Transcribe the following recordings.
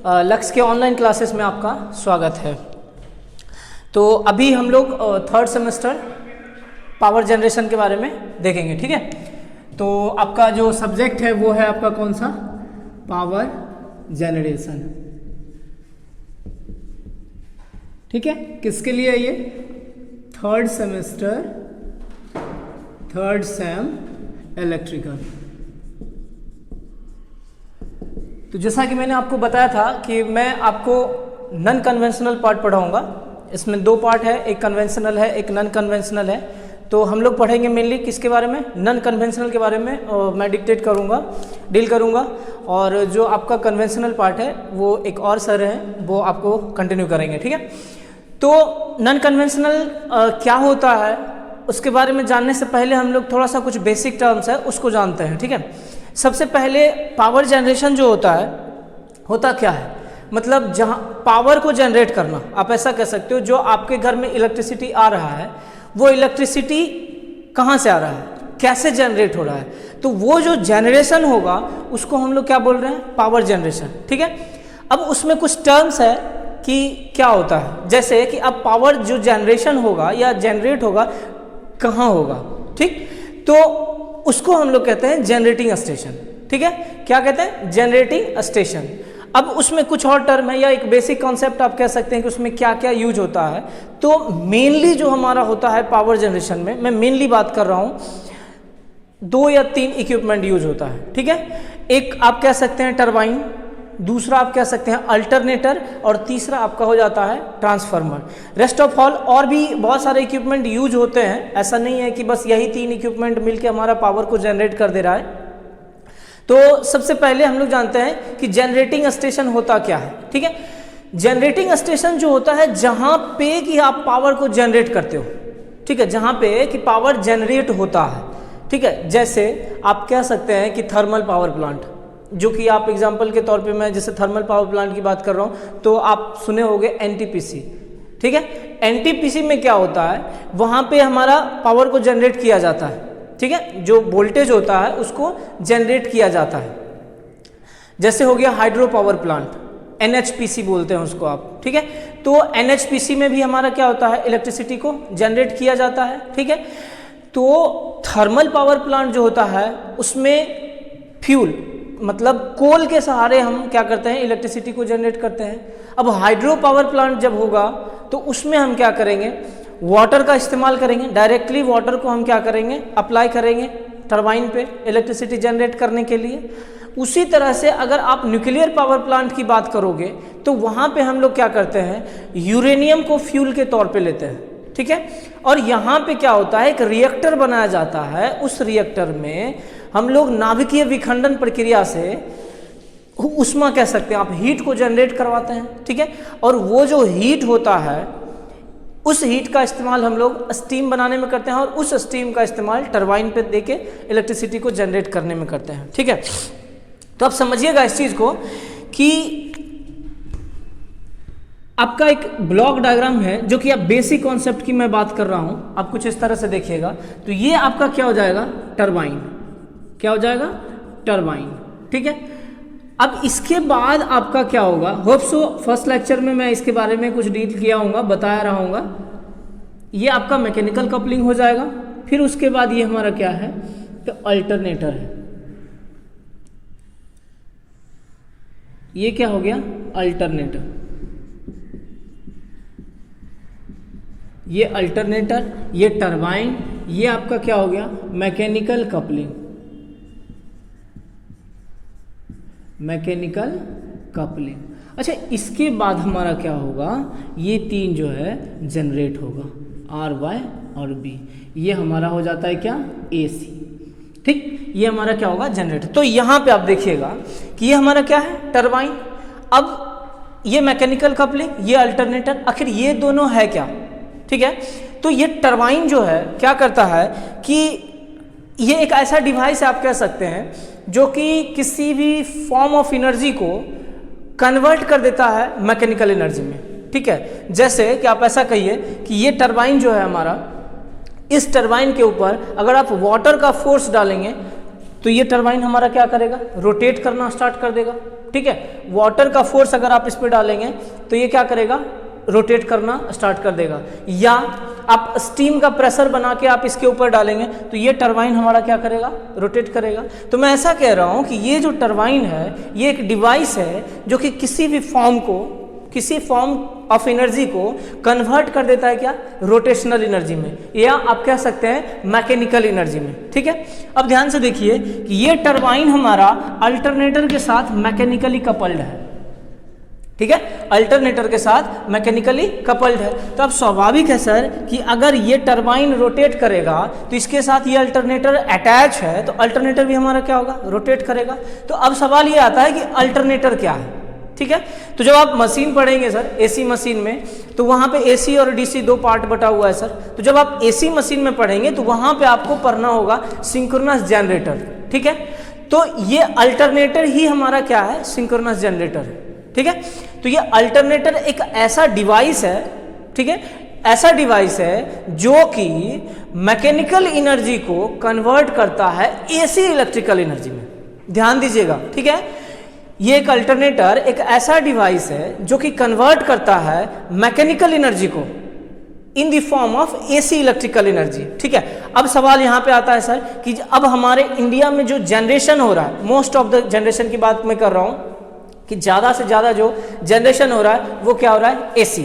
लक्ष्य के online classes में आपका स्वागत है। तो अभी हम लोग थर्ड सेमेस्टर पावर जनरेशन के बारे में देखेंगे, ठीक है। तो आपका जो सब्जेक्ट है वो है आपका कौन सा, पावर जनरेशन, ठीक है। किसके लिए है ये, third semester, third same electrical. तो जैसा कि मैंने आपको बताया था कि मैं आपको नॉन कन्वेंशनल पार्ट पढ़ाऊंगा। इसमें दो पार्ट है, एक कन्वेंशनल है, एक नॉन कन्वेंशनल है। तो हम लोग पढ़ेंगे मेनली किसके बारे में, नॉन कन्वेंशनल के बारे में मैं डिक्टेट करूंगा, डील करूंगा। और जो आपका कन्वेंशनल पार्ट है वो एक और सर है, वो आपको कंटिन्यू करेंगे, ठीक है। तो नॉन कन्वेंशनल क्या होता है उसके बारे में जानने से पहले हम लोग थोड़ा सा कुछ बेसिक टर्म्स है उसको जानते हैं, ठीक है। सबसे पहले पावर जनरेशन जो होता क्या है, मतलब जहाँ पावर को जनरेट करना, आप ऐसा कह सकते हो। जो आपके घर में इलेक्ट्रिसिटी आ रहा है वो इलेक्ट्रिसिटी कहाँ से आ रहा है, कैसे जनरेट हो रहा है, तो वो जो जनरेशन होगा उसको हम लोग क्या बोल रहे हैं, पावर जनरेशन, ठीक है। अब उसमें कुछ टर्म्स है कि क्या होता है, जैसे कि अब पावर जो जनरेशन होगा या जनरेट होगा कहाँ होगा, ठीक। तो उसको हम लोग कहते हैं जनरेटिंग स्टेशन, ठीक है। क्या कहते हैं, जनरेटिंग स्टेशन। अब उसमें कुछ और टर्म है या एक बेसिक कॉन्सेप्ट आप कह सकते हैं कि उसमें क्या क्या यूज होता है। तो मेनली जो हमारा होता है पावर जनरेशन में, मैं मेनली बात कर रहा हूँ, 2 या 3 इक्विपमेंट यूज होता है, ठीक है। एक आप कह सकते हैं टरबाइन, दूसरा आप कह सकते हैं अल्टरनेटर, और तीसरा आपका हो जाता है ट्रांसफार्मर। रेस्ट ऑफ ऑल और भी बहुत सारे इक्विपमेंट यूज होते हैं, ऐसा नहीं है कि बस यही 3 इक्विपमेंट मिलके हमारा पावर को जनरेट कर दे रहा है। तो सबसे पहले हम लोग जानते हैं कि जनरेटिंग स्टेशन होता क्या है, ठीक है। जनरेटिंग स्टेशन जो होता है जहां पे कि आप पावर को जनरेट करते हो, ठीक है, जहां पे कि पावर जनरेट होता है, ठीक है। जैसे आप कह सकते हैं कि थर्मल पावर प्लांट, जो कि आप एग्जांपल के तौर पे, मैं जैसे थर्मल पावर प्लांट की बात कर रहा हूँ तो आप सुने होंगे एनटीपीसी, ठीक है। एनटीपीसी में क्या होता है, वहाँ पे हमारा पावर को जनरेट किया जाता है, ठीक है। जो वोल्टेज होता है उसको जनरेट किया जाता है। जैसे हो गया हाइड्रो पावर प्लांट, एनएचपीसी बोलते हैं उसको आप, ठीक है। तो एनएचपीसी में भी हमारा क्या होता है, इलेक्ट्रिसिटी को जनरेट किया जाता है, ठीक है। तो थर्मल पावर प्लांट जो होता है उसमें फ्यूल, मतलब कोल के सहारे हम क्या करते हैं, इलेक्ट्रिसिटी को जनरेट करते हैं। अब हाइड्रो पावर प्लांट जब होगा तो उसमें हम क्या करेंगे, वाटर का इस्तेमाल करेंगे। डायरेक्टली वाटर को हम क्या करेंगे, अप्लाई करेंगे टरबाइन पे इलेक्ट्रिसिटी जनरेट करने के लिए। उसी तरह से अगर आप न्यूक्लियर पावर प्लांट की बात करोगे तो वहाँ पे हम लोग क्या करते हैं, यूरेनियम को फ्यूल के तौर पे लेते हैं, ठीक है। और यहाँ पे क्या होता है, एक रिएक्टर बनाया जाता है। उस रिएक्टर में हम लोग नाभिकीय विखंडन प्रक्रिया से उष्मा कह सकते हैं आप, हीट को जनरेट करवाते हैं, ठीक है। और वो जो हीट होता है उस हीट का इस्तेमाल हम लोग स्टीम बनाने में करते हैं, और उस स्टीम का इस्तेमाल टरबाइन पे देके इलेक्ट्रिसिटी को जनरेट करने में करते हैं, ठीक है। तो आप समझिएगा इस चीज़ को कि आपका एक ब्लॉक डायग्राम है जो कि आप बेसिक कॉन्सेप्ट की मैं बात कर रहा हूं, आप कुछ इस तरह से देखिएगा। तो ये आपका क्या हो जाएगा, टरबाइन, क्या हो जाएगा, टरबाइन, ठीक है। अब इसके बाद आपका क्या होगा, होप सो फर्स्ट लेक्चर में मैं इसके बारे में कुछ डील किया हूँगा, बताया रहा हूँगा। ये आपका मैकेनिकल कपलिंग हो जाएगा। फिर उसके बाद ये हमारा क्या है, तो अल्टरनेटर है। ये क्या हो गया, अल्टरनेटर, ये अल्टरनेटर, ये टरबाइन, ये आपका क्या हो गया, मैकेनिकल कपलिंग, मैकेनिकल कपलिंग। अच्छा, इसके बाद हमारा क्या होगा, ये 3 जो है जनरेट होगा, आर वाई और बी। ये हमारा हो जाता है क्या, एसी, ठीक। ये हमारा क्या होगा, जनरेटर। तो यहाँ पे आप देखिएगा कि ये हमारा क्या है, टरबाइन। अब ये मैकेनिकल कपलिंग, ये अल्टरनेटर, आखिर ये दोनों है क्या, ठीक है। तो ये टरबाइन जो है क्या करता है कि ये एक ऐसा डिवाइस है आप कह सकते हैं जो कि किसी भी फॉर्म ऑफ एनर्जी को कन्वर्ट कर देता है मैकेनिकल एनर्जी में, ठीक है। जैसे कि आप ऐसा कहिए कि ये टरबाइन जो है हमारा, इस टरबाइन के ऊपर अगर आप वाटर का फोर्स डालेंगे तो ये टरबाइन हमारा क्या करेगा, रोटेट करना स्टार्ट कर देगा। ठीक है, वाटर का फोर्स अगर आप इस पे डालेंगे तो ये क्या करेगा, रोटेट करना स्टार्ट कर देगा। या आप स्टीम का प्रेशर बना के आप इसके ऊपर डालेंगे तो ये टरबाइन हमारा क्या करेगा, रोटेट करेगा। तो मैं ऐसा कह रहा हूँ कि ये जो टरबाइन है ये एक डिवाइस है जो कि किसी भी फॉर्म को, किसी फॉर्म ऑफ एनर्जी को कन्वर्ट कर देता है क्या, रोटेशनल एनर्जी में, या आप कह सकते हैं मैकेनिकल एनर्जी में। ठीक है, अब ध्यान से देखिए कि ये टरबाइन हमारा अल्टरनेटर के साथ मैकेनिकली कपल्ड है। ठीक है, अल्टरनेटर के साथ मैकेनिकली कपल्ड है। तो अब स्वाभाविक है सर कि अगर ये टरबाइन रोटेट करेगा तो इसके साथ ये अल्टरनेटर अटैच है, तो अल्टरनेटर भी हमारा क्या होगा, रोटेट करेगा। तो अब सवाल ये आता है कि अल्टरनेटर क्या है। ठीक है, तो जब आप मशीन पढ़ेंगे सर, एसी मशीन में, तो वहाँ पे एसी और डीसी दो पार्ट बटा हुआ है सर। तो जब आप एसी मशीन में पढ़ेंगे तो वहाँ पे आपको पढ़ना होगा सिंक्रोनस जनरेटर। ठीक है, तो ये अल्टरनेटर ही हमारा क्या है, सिंक्रोनस जनरेटर है। ठीक है, तो ये अल्टरनेटर एक ऐसा डिवाइस है, ठीक है, ऐसा डिवाइस है जो कि मैकेनिकल एनर्जी को कन्वर्ट करता है एसी इलेक्ट्रिकल एनर्जी में। ध्यान दीजिएगा। ठीक है, ये एक अल्टरनेटर एक ऐसा डिवाइस है जो कि कन्वर्ट करता है मैकेनिकल एनर्जी को इन the form of AC electrical energy. ठीक है, अब सवाल यहाँ पे आता है सर कि अब हमारे इंडिया में जो जनरेशन हो रहा है, मोस्ट ऑफ द जनरेशन की बात मैं कर रहा हूँ कि ज़्यादा से ज़्यादा जो जनरेशन हो रहा है वो क्या हो रहा है, एसी।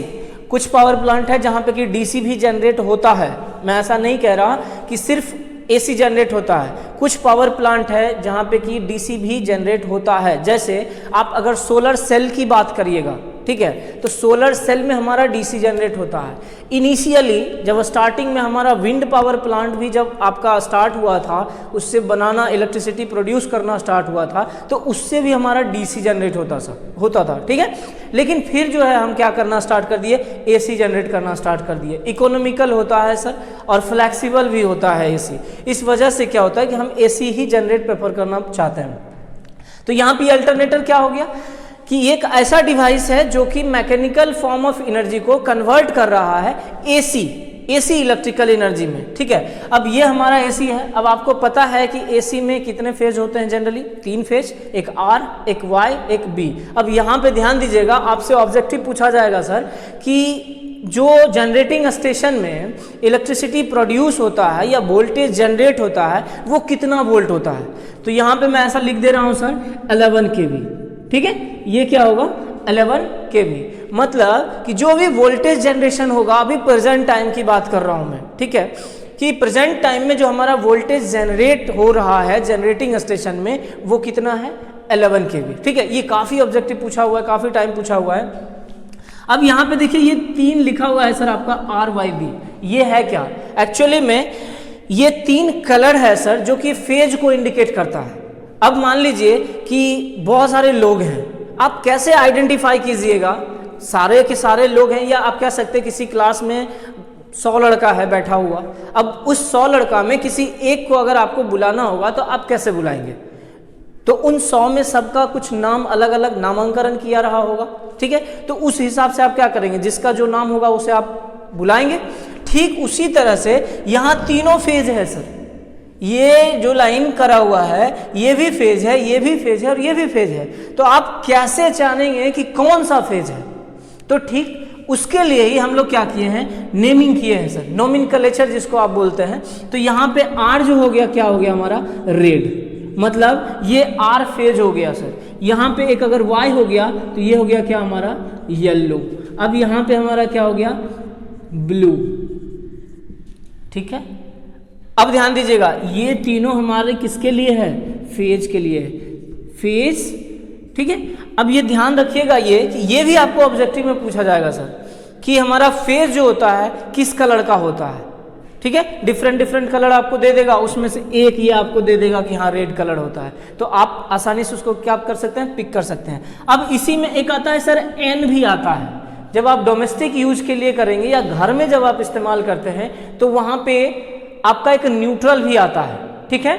कुछ पावर प्लांट है जहाँ पे कि डीसी भी जनरेट होता है, मैं ऐसा नहीं कह रहा कि सिर्फ एसी जनरेट होता है। कुछ पावर प्लांट है जहाँ पे कि डीसी भी जनरेट होता है। जैसे आप अगर सोलर सेल की बात करिएगा, ठीक है, तो सोलर सेल में हमारा डीसी जनरेट होता है। इनिशियली जब स्टार्टिंग में हमारा विंड पावर प्लांट भी जब आपका स्टार्ट हुआ था, उससे बनाना, इलेक्ट्रिसिटी प्रोड्यूस करना स्टार्ट हुआ था, तो उससे भी हमारा डीसी जनरेट होता था। ठीक है, लेकिन फिर जो है हम क्या करना स्टार्ट कर दिए, एसी जनरेट करना स्टार्ट कर दिए। इकोनॉमिकल होता है सर और फ्लैक्सीबल भी होता है एसी। इस वजह से क्या होता है कि हम एसी ही जनरेट प्रेफर करना चाहते हैं। तो यहाँ पे अल्टरनेटर क्या हो गया कि एक ऐसा डिवाइस है जो कि मैकेनिकल फॉर्म ऑफ एनर्जी को कन्वर्ट कर रहा है एसी इलेक्ट्रिकल एनर्जी में। ठीक है, अब ये हमारा एसी है। अब आपको पता है कि एसी में कितने फेज होते हैं जनरली, 3 फेज, एक आर, एक वाई, एक बी। अब यहाँ पे ध्यान दीजिएगा, आपसे ऑब्जेक्टिव पूछा जाएगा सर कि जो जनरेटिंग स्टेशन में इलेक्ट्रिसिटी प्रोड्यूस होता है या वोल्टेज जनरेट होता है वो कितना वोल्ट होता है। तो यहाँ पे मैं ऐसा लिख दे रहा हूँ सर 11 kV। ठीक है, ये क्या होगा, 11 kV। मतलब कि जो भी वोल्टेज जनरेशन होगा, अभी प्रेजेंट टाइम की बात कर रहा हूँ मैं, ठीक है, कि प्रेजेंट टाइम में जो हमारा वोल्टेज जनरेट हो रहा है जनरेटिंग स्टेशन में वो कितना है, 11 kV। ठीक है, ये काफ़ी ऑब्जेक्टिव पूछा हुआ है, काफ़ी टाइम पूछा हुआ है। अब यहाँ पे देखिए ये 3 लिखा हुआ है सर आपका RYB, ये है क्या, एक्चुअली में ये 3 कलर है सर जो कि फेज को इंडिकेट करता है। अब मान लीजिए कि बहुत सारे लोग हैं, आप कैसे आइडेंटिफाई कीजिएगा सारे के सारे लोग हैं, या आप कह सकते हैं किसी क्लास में 100 लड़का है बैठा हुआ। अब उस 100 लड़का में किसी एक को अगर आपको बुलाना होगा तो आप कैसे बुलाएंगे, तो उन 100 में सबका कुछ नाम अलग अलग नामांकन किया रहा होगा। ठीक है, तो उस हिसाब से आप क्या करेंगे, जिसका जो नाम होगा उसे आप बुलाएंगे। ठीक उसी तरह से यहाँ तीनों फेज है सर, ये जो लाइन करा हुआ है ये भी फेज है, ये भी फेज है और ये भी फेज है। तो आप कैसे जानेंगे कि कौन सा फेज है, तो ठीक उसके लिए ही हम लोग क्या किए हैं, नेमिंग किए हैं सर, नोमेनक्लेचर जिसको आप बोलते हैं। तो यहाँ पे आर जो हो गया, क्या हो गया हमारा, रेड, मतलब ये आर फेज हो गया सर। यहाँ पे एक अगर वाई हो गया तो ये हो गया क्या हमारा, येलो। अब यहाँ पे हमारा क्या हो गया, ब्लू। ठीक है, अब ध्यान दीजिएगा, ये तीनों हमारे किसके लिए है, फेज के लिए है, फेज। ठीक है, अब ये ध्यान रखिएगा ये कि ये भी आपको ऑब्जेक्टिव में पूछा जाएगा सर कि हमारा फेज जो होता है किस कलर का होता है। ठीक है, डिफरेंट कलर आपको दे देगा, उसमें से एक ये आपको दे देगा कि हाँ रेड कलर होता है, तो आप आसानी से उसको क्या कर सकते हैं, पिक कर सकते हैं। अब इसी में एक आता है सर एन भी आता है, जब आप डोमेस्टिक यूज के लिए करेंगे या घर में जब आप इस्तेमाल करते हैं तो वहाँ पे आपका एक न्यूट्रल भी आता है। ठीक है,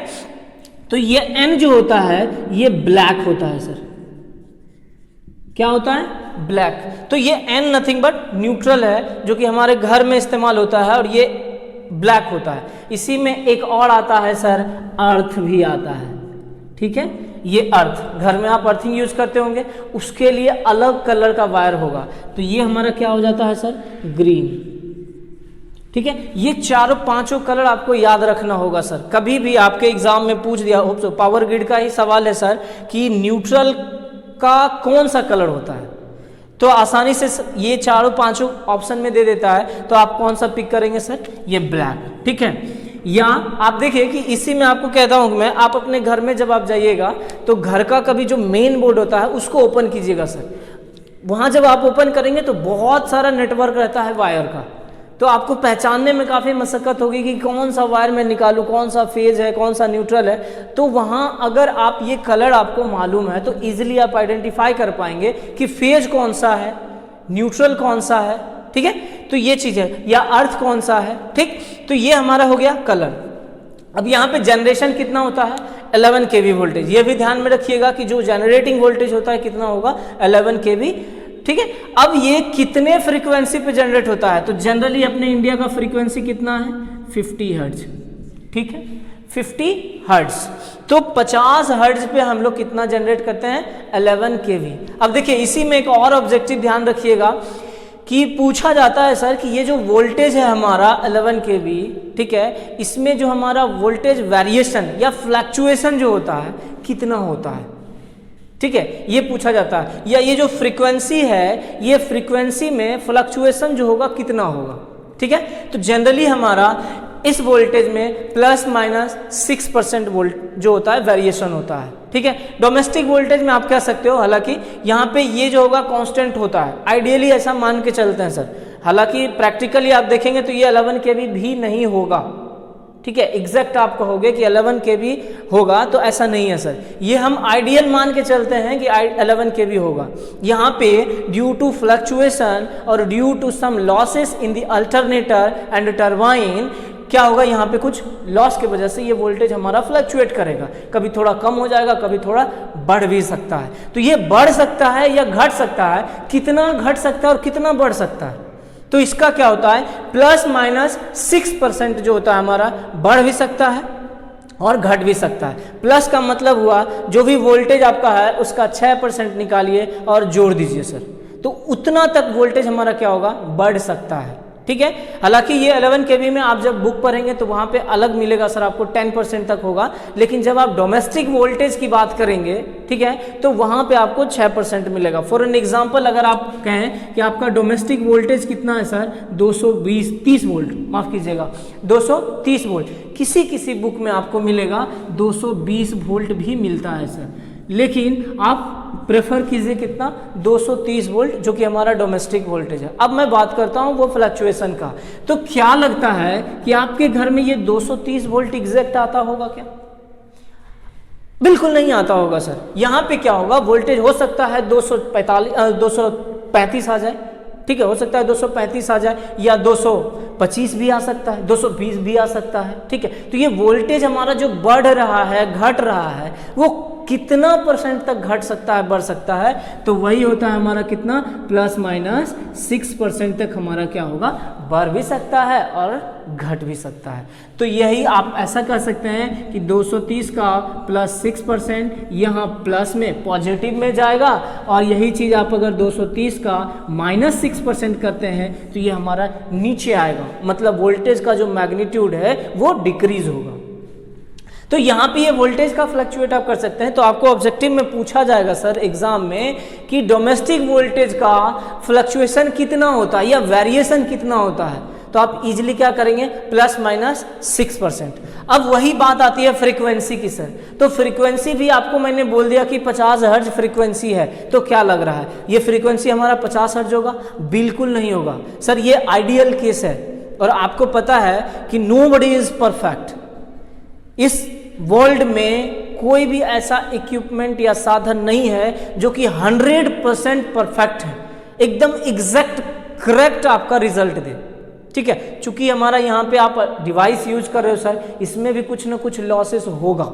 तो ये एन जो होता है ये ब्लैक होता है सर, क्या होता है, ब्लैक। तो ये एन नथिंग बट न्यूट्रल है जो कि हमारे घर में इस्तेमाल होता है और ये ब्लैक होता है। इसी में एक और आता है सर, अर्थ भी आता है। ठीक है, ये अर्थ, घर में आप अर्थिंग यूज करते होंगे, उसके लिए अलग कलर का वायर होगा, तो ये हमारा क्या हो जाता है सर, ग्रीन। ठीक है, ये चारों पांचों कलर आपको याद रखना होगा सर। कभी भी आपके एग्जाम में पूछ दिया हो, तो पावर ग्रिड का ही सवाल है सर कि न्यूट्रल का कौन सा कलर होता है, तो आसानी से ये चारों पांचों ऑप्शन में दे देता है, तो आप कौन सा पिक करेंगे सर, ये ब्लैक। ठीक है, या आप देखिए कि इसी में आपको कहता हूं मैं, आप अपने घर में जब आप जाइएगा तो घर का कभी जो मेन बोर्ड होता है उसको ओपन कीजिएगा सर। वहां जब आप ओपन करेंगे तो बहुत सारा नेटवर्क रहता है वायर का, तो आपको पहचानने में काफ़ी मशक्कत होगी कि कौन सा वायर मैं निकालूं, कौन सा फेज है, कौन सा न्यूट्रल है। तो वहां अगर आप ये कलर आपको मालूम है तो इजीली आप आइडेंटिफाई कर पाएंगे कि फेज कौन सा है, न्यूट्रल कौन सा है। ठीक है, तो ये चीज है, या अर्थ कौन सा है। ठीक, तो ये हमारा हो गया कलर। अब यहाँ पे जनरेशन कितना होता है, 11 kV वोल्टेज। ये भी ध्यान में रखिएगा कि जो जनरेटिंग वोल्टेज होता है कितना होगा, 11 kV। ठीक है, अब ये कितने फ्रीक्वेंसी पे जनरेट होता है, तो जनरली अपने इंडिया का फ्रीक्वेंसी कितना है, 50 हर्ट्ज। ठीक है, 50 हर्ट्ज, तो 50 हर्ट्ज पे हम लोग कितना जनरेट करते हैं, 11 kV। अब देखिए इसी में एक और ऑब्जेक्टिव ध्यान रखिएगा कि पूछा जाता है सर कि ये जो वोल्टेज है हमारा 11 kV, ठीक है, इसमें जो हमारा वोल्टेज वेरिएशन या फ्लक्चुएशन जो होता है कितना होता है। ठीक है, ये पूछा जाता है, या ये जो फ्रीक्वेंसी है, ये फ्रीक्वेंसी में फ्लक्चुएशन जो होगा कितना होगा। ठीक है, तो जनरली हमारा इस वोल्टेज में प्लस माइनस 6% वोल्ट जो होता है वेरिएशन होता है। ठीक है, डोमेस्टिक वोल्टेज में आप कह सकते हो, हालांकि यहाँ पे ये जो होगा कांस्टेंट होता है, आइडियली ऐसा मान के चलते हैं सर। हालांकि प्रैक्टिकली आप देखेंगे तो ये 11 kV भी नहीं होगा। ठीक है, एग्जैक्ट आप कहोगे कि 11 kV होगा, तो ऐसा नहीं है सर, ये हम आइडियल मान के चलते हैं कि 11 kV होगा। यहाँ पे ड्यू टू फ्लक्चुएशन और due to some losses in the alternator and turbine क्या होगा, यहाँ पे कुछ लॉस की वजह से ये वोल्टेज हमारा फ्लक्चुएट करेगा, कभी थोड़ा कम हो जाएगा, कभी थोड़ा बढ़ भी सकता है। तो ये बढ़ सकता है या घट सकता है, कितना घट सकता है और कितना बढ़ सकता है, तो इसका क्या होता है, प्लस माइनस 6% जो होता है हमारा बढ़ भी सकता है और घट भी सकता है। प्लस का मतलब हुआ जो भी वोल्टेज आपका है उसका 6% निकालिए और जोड़ दीजिए सर, तो उतना तक वोल्टेज हमारा क्या होगा, बढ़ सकता है। ठीक है, हालांकि ये 11 kV में आप जब बुक पढ़ेंगे तो वहां पे अलग मिलेगा सर, आपको 10% तक होगा, लेकिन जब आप डोमेस्टिक वोल्टेज की बात करेंगे, ठीक है, तो वहां पे आपको 6% मिलेगा। फॉर एन एग्जांपल अगर आप कहें कि आपका डोमेस्टिक वोल्टेज कितना है सर, 230 वोल्ट, माफ कीजिएगा 230 वोल्ट, किसी किसी बुक में आपको मिलेगा 220 वोल्ट भी मिलता है सर, लेकिन आप प्रेफर कीजिए कितना, 230 वोल्ट, जो कि हमारा डोमेस्टिक वोल्टेज है। अब मैं बात करता हूं वो फ्लक्चुएशन का, तो क्या लगता है कि आपके घर में ये 230 वोल्ट एग्जैक्ट आता होगा क्या? बिल्कुल नहीं आता होगा सर। यहां पे क्या होगा, वोल्टेज हो सकता है 235 आ जाए, ठीक है, हो सकता है 235 आ जाए, या 225 भी आ सकता है, 220 भी आ सकता है। ठीक है, तो ये वोल्टेज हमारा जो बढ़ रहा है, घट रहा है, वो कितना % तक घट सकता है, बढ़ सकता है, तो वही होता है हमारा कितना, प्लस माइनस 6% तक हमारा क्या होगा, बढ़ भी सकता है और घट भी सकता है। तो यही आप ऐसा कर सकते हैं कि 230 का प्लस 6% यहाँ प्लस में पॉजिटिव में जाएगा, और यही चीज आप अगर 230 का माइनस 6% करते हैं तो ये हमारा नीचे आएगा, मतलब वोल्टेज का जो मैग्नीट्यूड है वो डिक्रीज होगा। तो यहाँ पे ये वोल्टेज का फ्लक्चुएट आप कर सकते हैं। तो आपको ऑब्जेक्टिव में पूछा जाएगा सर एग्जाम में कि डोमेस्टिक वोल्टेज का फ्लक्चुएशन कितना होता है या वेरिएशन कितना होता है, तो आप इजीली क्या करेंगे, प्लस माइनस 6%। अब वही बात आती है फ्रीक्वेंसी की सर, तो फ्रीक्वेंसी भी आपको मैंने बोल दिया कि 50 हर्ट्ज फ्रीक्वेंसी है, तो क्या लग रहा है ये फ्रीक्वेंसी हमारा 50 हर्ट्ज होगा? बिल्कुल नहीं होगा सर, ये आइडियल केस है, और आपको पता है कि नोबडी इज परफेक्ट। इस वर्ल्ड में कोई भी ऐसा इक्विपमेंट या साधन नहीं है जो कि 100% परफेक्ट है, एकदम एग्जैक्ट करेक्ट आपका रिजल्ट दे। ठीक है, चूंकि हमारा यहाँ पे आप डिवाइस यूज कर रहे हो सर, इसमें भी कुछ ना कुछ लॉसेस होगा,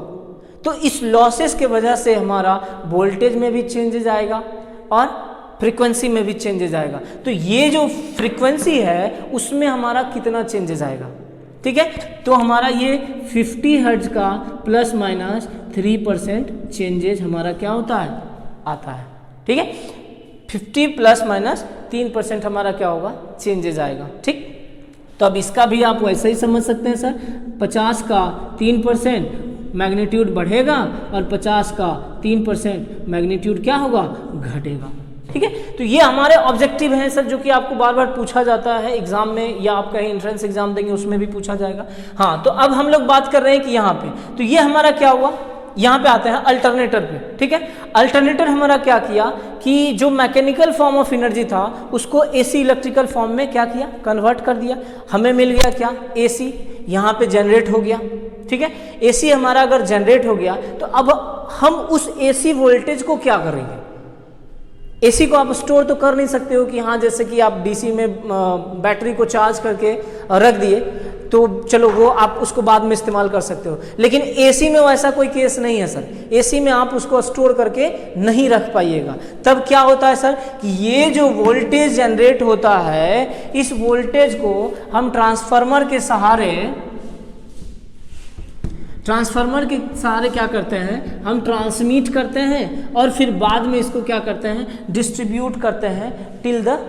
तो इस लॉसेस के वजह से हमारा वोल्टेज में भी चेंजेस आएगा और फ्रीक्वेंसी में भी चेंजेस आएगा। तो ये जो फ्रीक्वेंसी है उसमें हमारा कितना चेंजेस आएगा, ठीक है, तो हमारा ये 50 हर्ट्ज का प्लस माइनस 3% चेंजेज हमारा क्या होता है, आता है। ठीक है, 50 प्लस माइनस 3% हमारा क्या होगा, चेंजेज आएगा। ठीक, तो अब इसका भी आप वैसे ही समझ सकते हैं सर, 50 का 3% मैग्नीट्यूड बढ़ेगा और 50 का 3% मैग्नीट्यूड क्या होगा, घटेगा। ठीक है, तो ये हमारे ऑब्जेक्टिव हैं सर, जो कि आपको बार बार पूछा जाता है एग्जाम में, या आप कहीं एंट्रेंस एग्जाम देंगे उसमें भी पूछा जाएगा। हाँ, तो अब हम लोग बात कर रहे हैं कि यहाँ पे, तो ये हमारा क्या हुआ, यहाँ पे आते हैं अल्टरनेटर पे। ठीक है, अल्टरनेटर हमारा क्या किया कि जो मैकेनिकल फॉर्म ऑफ एनर्जी था उसको एसी इलेक्ट्रिकल फॉर्म में क्या किया, कन्वर्ट कर दिया। हमें मिल गया क्या, एसी, यहाँ पे जनरेट हो गया। ठीक है, एसी हमारा अगर जनरेट हो गया तो अब हम उस एसी वोल्टेज को क्या करेंगे, एसी को आप स्टोर तो कर नहीं सकते हो कि हाँ जैसे कि आप डीसी में बैटरी को चार्ज करके रख दिए तो चलो वो आप उसको बाद में इस्तेमाल कर सकते हो, लेकिन एसी में वैसा कोई केस नहीं है सर। एसी में आप उसको स्टोर करके नहीं रख पाइएगा। तब क्या होता है सर कि ये जो वोल्टेज जनरेट होता है, इस वोल्टेज को हम ट्रांसफार्मर के सहारे क्या करते हैं, हम ट्रांसमिट करते हैं और फिर बाद में इसको क्या करते हैं, डिस्ट्रीब्यूट करते हैं टिल द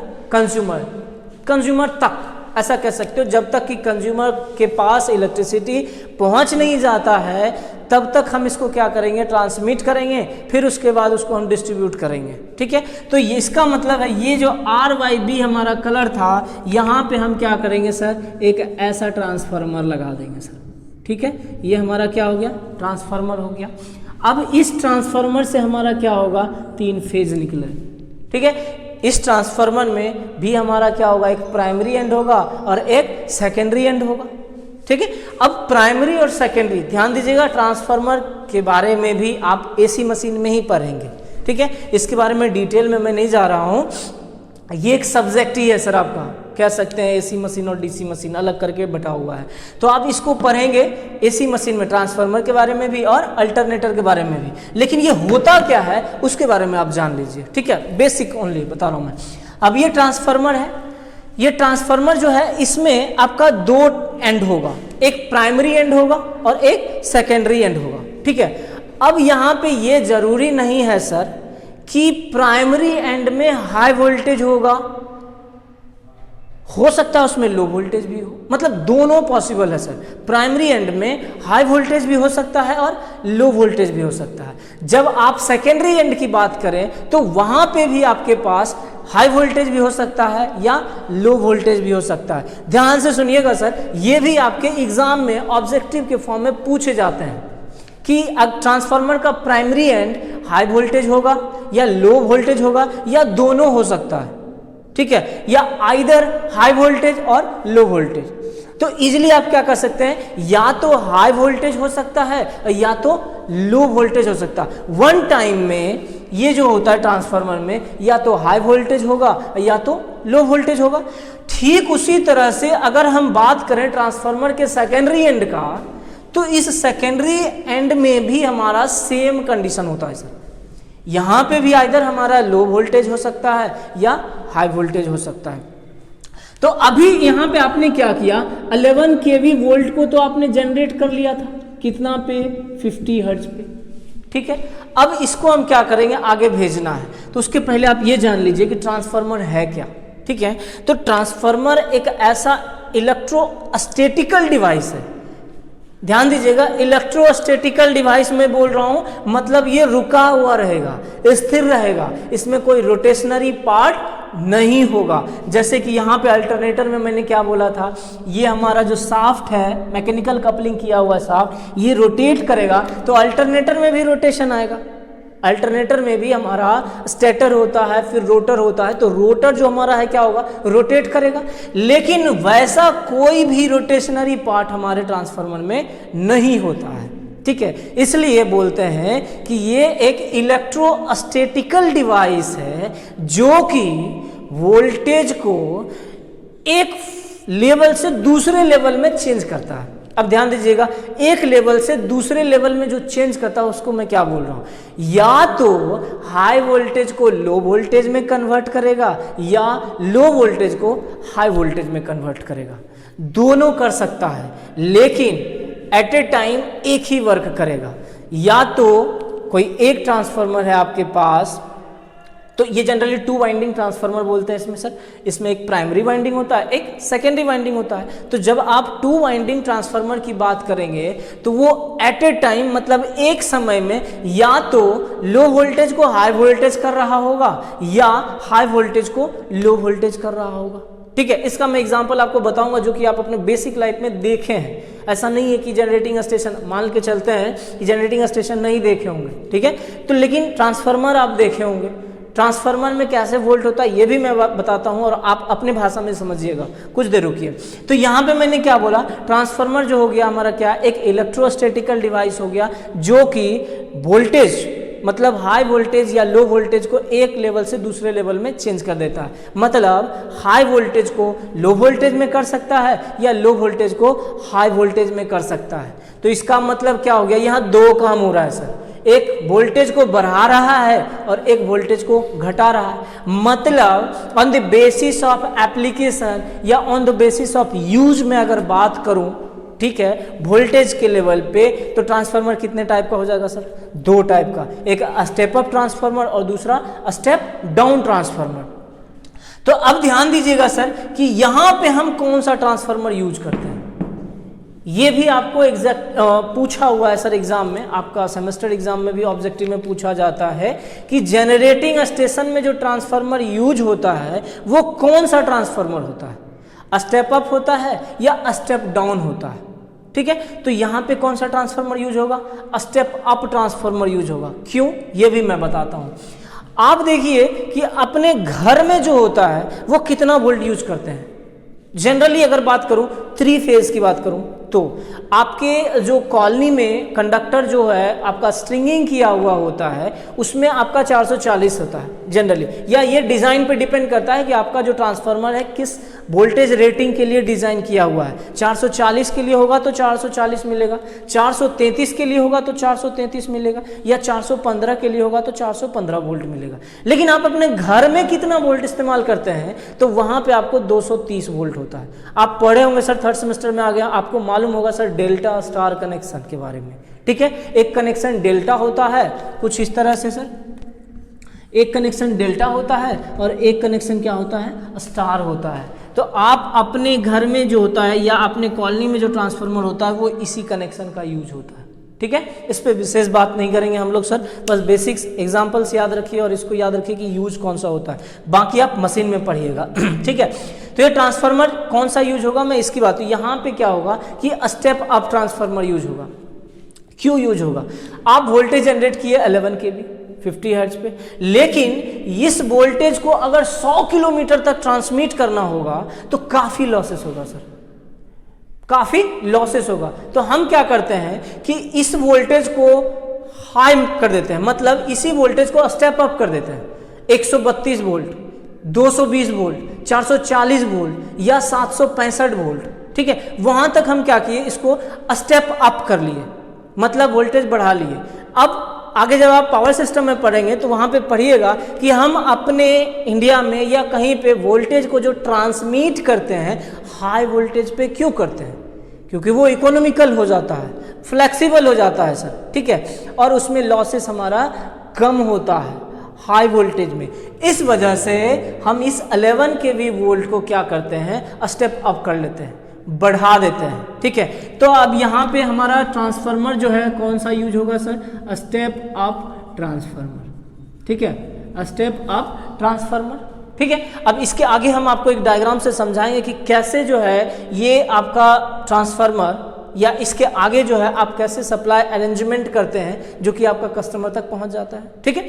कंज्यूमर तक, ऐसा कह सकते हो। जब तक कि कंज्यूमर के पास इलेक्ट्रिसिटी पहुंच नहीं जाता है तब तक हम इसको क्या करेंगे, ट्रांसमिट करेंगे, फिर उसके बाद उसको हम डिस्ट्रीब्यूट करेंगे। ठीक है, तो इसका मतलब है ये जो RYB हमारा कलर था, यहाँ पे हम क्या करेंगे सर, एक ऐसा ट्रांसफार्मर लगा देंगे सर। ठीक है, ये हमारा क्या हो गया, ट्रांसफार्मर हो गया। अब इस ट्रांसफार्मर से हमारा क्या होगा, 3 फेज निकले। ठीक है, इस ट्रांसफार्मर में भी हमारा क्या होगा, एक प्राइमरी एंड होगा और एक सेकेंडरी एंड होगा। ठीक है, अब प्राइमरी और सेकेंडरी, ध्यान दीजिएगा, ट्रांसफार्मर के बारे में भी आप एसी मशीन में ही पढ़ेंगे। ठीक है, इसके बारे में डिटेल में मैं नहीं जा रहा हूँ, ये एक सब्जेक्ट ही है सर, आपका कह सकते हैं एसी मशीन और डीसी मशीन अलग करके बटा हुआ है। तो आप इसको पढ़ेंगे एसी मशीन में, ट्रांसफार्मर के बारे में भी और अल्टरनेटर के बारे में भी, लेकिन ये होता क्या है उसके बारे में आप जान लीजिए। ठीक है, बेसिक ओनली बता रहा हूँ मैं। अब ये ट्रांसफार्मर है, ये ट्रांसफार्मर जो है इसमें आपका 2 एंड होगा, एक प्राइमरी एंड होगा और एक सेकेंडरी एंड होगा। ठीक है, अब यहाँ पे ये जरूरी नहीं है सर कि प्राइमरी एंड में हाई वोल्टेज होगा, हो सकता है उसमें लो वोल्टेज भी हो, मतलब दोनों पॉसिबल है सर। प्राइमरी एंड में हाई वोल्टेज भी हो सकता है और लो वोल्टेज भी हो सकता है। जब आप सेकेंडरी एंड की बात करें तो वहां पे भी आपके पास हाई वोल्टेज भी हो सकता है या लो वोल्टेज भी हो सकता है। ध्यान से सुनिएगा सर, ये भी आपके एग्जाम में ऑब्जेक्टिव के फॉर्म में पूछे जाते हैं कि ट्रांसफार्मर का प्राइमरी एंड हाई वोल्टेज होगा या लो वोल्टेज होगा या दोनों हो सकता है। ठीक है, या आइदर हाई वोल्टेज और लो वोल्टेज। तो इजीली आप क्या कर सकते हैं, या तो हाई वोल्टेज हो सकता है या तो लो वोल्टेज हो सकता है। वन टाइम में ये जो होता है ट्रांसफार्मर में, या तो हाई वोल्टेज होगा या तो लो वोल्टेज होगा। ठीक उसी तरह से अगर हम बात करें ट्रांसफार्मर के सेकेंडरी एंड का, तो इस सेकेंडरी एंड में भी हमारा सेम कंडीशन होता है सर। यहाँ पे भी आइदर हमारा लो वोल्टेज हो सकता है या हाई वोल्टेज हो सकता है। तो अभी यहाँ पे आपने क्या किया, 11 kV वोल्ट को तो आपने जनरेट कर लिया था, कितना पे, 50 हर्ट्ज पे। ठीक है, अब इसको हम क्या करेंगे, आगे भेजना है। तो उसके पहले आप ये जान लीजिए कि ट्रांसफार्मर है क्या। ठीक है, तो ट्रांसफार्मर एक ऐसा इलेक्ट्रोस्टैटिकल डिवाइस है। ध्यान दीजिएगा, इलेक्ट्रोस्टैटिकल डिवाइस में बोल रहा हूं, मतलब ये रुका हुआ रहेगा, स्थिर रहेगा, इसमें कोई रोटेशनरी पार्ट नहीं होगा। जैसे कि यहाँ पे अल्टरनेटर में मैंने क्या बोला था, ये हमारा जो शाफ्ट है, मैकेनिकल कपलिंग किया हुआ शाफ्ट, ये रोटेट करेगा तो अल्टरनेटर में भी रोटेशन आएगा। अल्टरनेटर में भी हमारा स्टेटर होता है, फिर रोटर होता है, तो रोटर जो हमारा है क्या होगा, रोटेट करेगा। लेकिन वैसा कोई भी रोटेशनरी पार्ट हमारे ट्रांसफार्मर में नहीं होता है। ठीक है, इसलिए बोलते हैं कि ये एक इलेक्ट्रोस्टैटिकल डिवाइस है जो कि वोल्टेज को एक लेवल से दूसरे लेवल में चेंज करता है। अब ध्यान दीजिएगा, एक लेवल से दूसरे लेवल में जो चेंज करता है उसको मैं क्या बोल रहा हूं, या तो हाई वोल्टेज को लो वोल्टेज में कन्वर्ट करेगा या लो वोल्टेज को हाई वोल्टेज में कन्वर्ट करेगा। दोनों कर सकता है, लेकिन एट ए टाइम एक ही वर्क करेगा। या तो कोई एक ट्रांसफार्मर है आपके पास, तो ये जनरली 2 वाइंडिंग ट्रांसफार्मर बोलते हैं इसमें सर। इसमें एक प्राइमरी वाइंडिंग होता है, एक सेकेंडरी वाइंडिंग होता है। तो जब आप 2 वाइंडिंग ट्रांसफार्मर की बात करेंगे तो वो एट ए टाइम मतलब एक समय में या तो लो वोल्टेज को हाई वोल्टेज कर रहा होगा या हाई वोल्टेज को लो वोल्टेज कर रहा होगा। ठीक है, इसका मैं एग्जांपल आपको बताऊंगा जो कि आप अपने बेसिक लाइफ में देखे हैं। ऐसा नहीं है कि जनरेटिंग स्टेशन, मान के चलते हैं कि जनरेटिंग स्टेशन नहीं देखे होंगे, ठीक है, तो लेकिन ट्रांसफार्मर आप देखे होंगे। ट्रांसफार्मर में कैसे वोल्ट होता है ये भी मैं बताता हूं और आप अपने भाषा में समझिएगा, कुछ देर रुकिए। तो यहां पे मैंने क्या बोला, ट्रांसफार्मर जो हो गया हमारा क्या, एक इलेक्ट्रोस्टैटिकल डिवाइस हो गया जो कि वोल्टेज मतलब हाई वोल्टेज या लो वोल्टेज को एक लेवल से दूसरे लेवल में चेंज कर देता है। मतलब हाई वोल्टेज को लो वोल्टेज में कर सकता है या लो वोल्टेज को हाई वोल्टेज में कर सकता है। तो इसका मतलब क्या हो गया, यहाँ 2 काम हो रहा है सर, एक वोल्टेज को बढ़ा रहा है और एक वोल्टेज को घटा रहा है। मतलब on the basis of application या on the basis of use में अगर बात करूं, ठीक है, वोल्टेज के लेवल पे, तो ट्रांसफार्मर कितने टाइप का हो जाएगा सर, 2 टाइप का, एक स्टेप अप ट्रांसफार्मर और दूसरा स्टेप डाउन ट्रांसफार्मर। तो अब ध्यान दीजिएगा सर कि यहां पे हम कौन सा ट्रांसफार्मर यूज करते हैं, ये भी आपको एग्जैक्ट पूछा हुआ है सर एग्जाम में, आपका सेमेस्टर एग्जाम में भी ऑब्जेक्टिव में पूछा जाता है कि जनरेटिंग स्टेशन में जो ट्रांसफार्मर यूज होता है वो कौन सा ट्रांसफार्मर होता है, स्टेप अप होता है या स्टेप डाउन होता है। ठीक है, तो यहां पे कौन सा ट्रांसफार्मर यूज होगा, स्टेप अप ट्रांसफार्मर यूज होगा। क्यों, ये भी मैं बताता हूं। आप देखिए कि अपने घर में जो होता है वो कितना वोल्ट यूज करते हैं। जनरली अगर बात करूं 3 फेज की बात करूं तो आपके जो कॉलोनी में कंडक्टर जो है आपका स्ट्रिंगिंग किया हुआ होता है उसमें आपका 440 होता है जनरली, या ये डिज़ाइन पे डिपेंड करता है कि आपका जो ट्रांसफार्मर है किस वोल्टेज रेटिंग के लिए डिज़ाइन किया हुआ है। 440 के लिए होगा तो 440 मिलेगा, 433 के लिए होगा तो 433 मिलेगा, या 415 के लिए होगा तो 415 वोल्ट मिलेगा। लेकिन आप अपने घर में कितना वोल्ट इस्तेमाल करते हैं तो वहाँ पे आपको 230 वोल्ट होता है। आप पढ़े होंगे सर, 3rd सेमेस्टर में आ गया, आपको मालूम होगा सर डेल्टा स्टार कनेक्शन के बारे में। ठीक है, एक कनेक्शन डेल्टा होता है कुछ इस तरह से सर, एक कनेक्शन डेल्टा होता है और एक कनेक्शन क्या होता है, स्टार होता है। तो आप अपने घर में जो होता है या अपने कॉलोनी में जो ट्रांसफार्मर होता है वो इसी कनेक्शन का यूज होता है। ठीक है, इस पे विशेष बात नहीं करेंगे हम लोग सर, बस बेसिक्स एग्जांपल्स याद रखिए और इसको याद रखिए कि यूज कौन सा होता है, बाकी आप मशीन में पढ़िएगा। ठीक है, तो ये ट्रांसफार्मर कौन सा यूज होगा, मैं इसकी बात, यहाँ पे क्या होगा कि स्टेप अप ट्रांसफार्मर यूज होगा। क्यों यूज होगा, आप वोल्टेज जनरेट किए 11 kV 50 हर्ट्ज पे, लेकिन इस वोल्टेज को अगर 100 किलोमीटर तक ट्रांसमिट करना होगा तो काफी लॉसेस होगा सर, काफी लॉसेस होगा। तो हम क्या करते हैं कि इस वोल्टेज को हाई कर देते हैं, मतलब इसी वोल्टेज को स्टेप अप कर देते हैं। 132 वोल्ट, 220 वोल्ट, 440 वोल्ट या 765 वोल्ट। ठीक है, वहां तक हम क्या किए, इसको स्टेप अप कर लिए, मतलब वोल्टेज बढ़ा लिए। अब आगे जब आप पावर सिस्टम में पढ़ेंगे तो वहां पे पढ़िएगा कि हम अपने इंडिया में या कहीं पे वोल्टेज को जो ट्रांसमिट करते हैं हाई वोल्टेज पे क्यों करते हैं, क्योंकि वो इकोनॉमिकल हो जाता है, फ्लेक्सिबल हो जाता है सर। ठीक है, और उसमें लॉसेस हमारा कम होता है हाई वोल्टेज में। इस वजह से हम इस 11 kV वोल्ट को क्या करते हैं, स्टेप अप कर लेते हैं, बढ़ा देते हैं। ठीक है, तो अब यहाँ पे हमारा ट्रांसफार्मर जो है कौन सा यूज होगा सर, स्टेप अप ट्रांसफार्मर। ठीक है, स्टेप अप ट्रांसफार्मर। ठीक है, अब इसके आगे हम आपको एक डायग्राम से समझाएंगे कि कैसे जो है ये आपका ट्रांसफार्मर या इसके आगे जो है आप कैसे सप्लाई अरेंजमेंट करते हैं जो कि आपका कस्टमर तक पहुंच जाता है। ठीक है,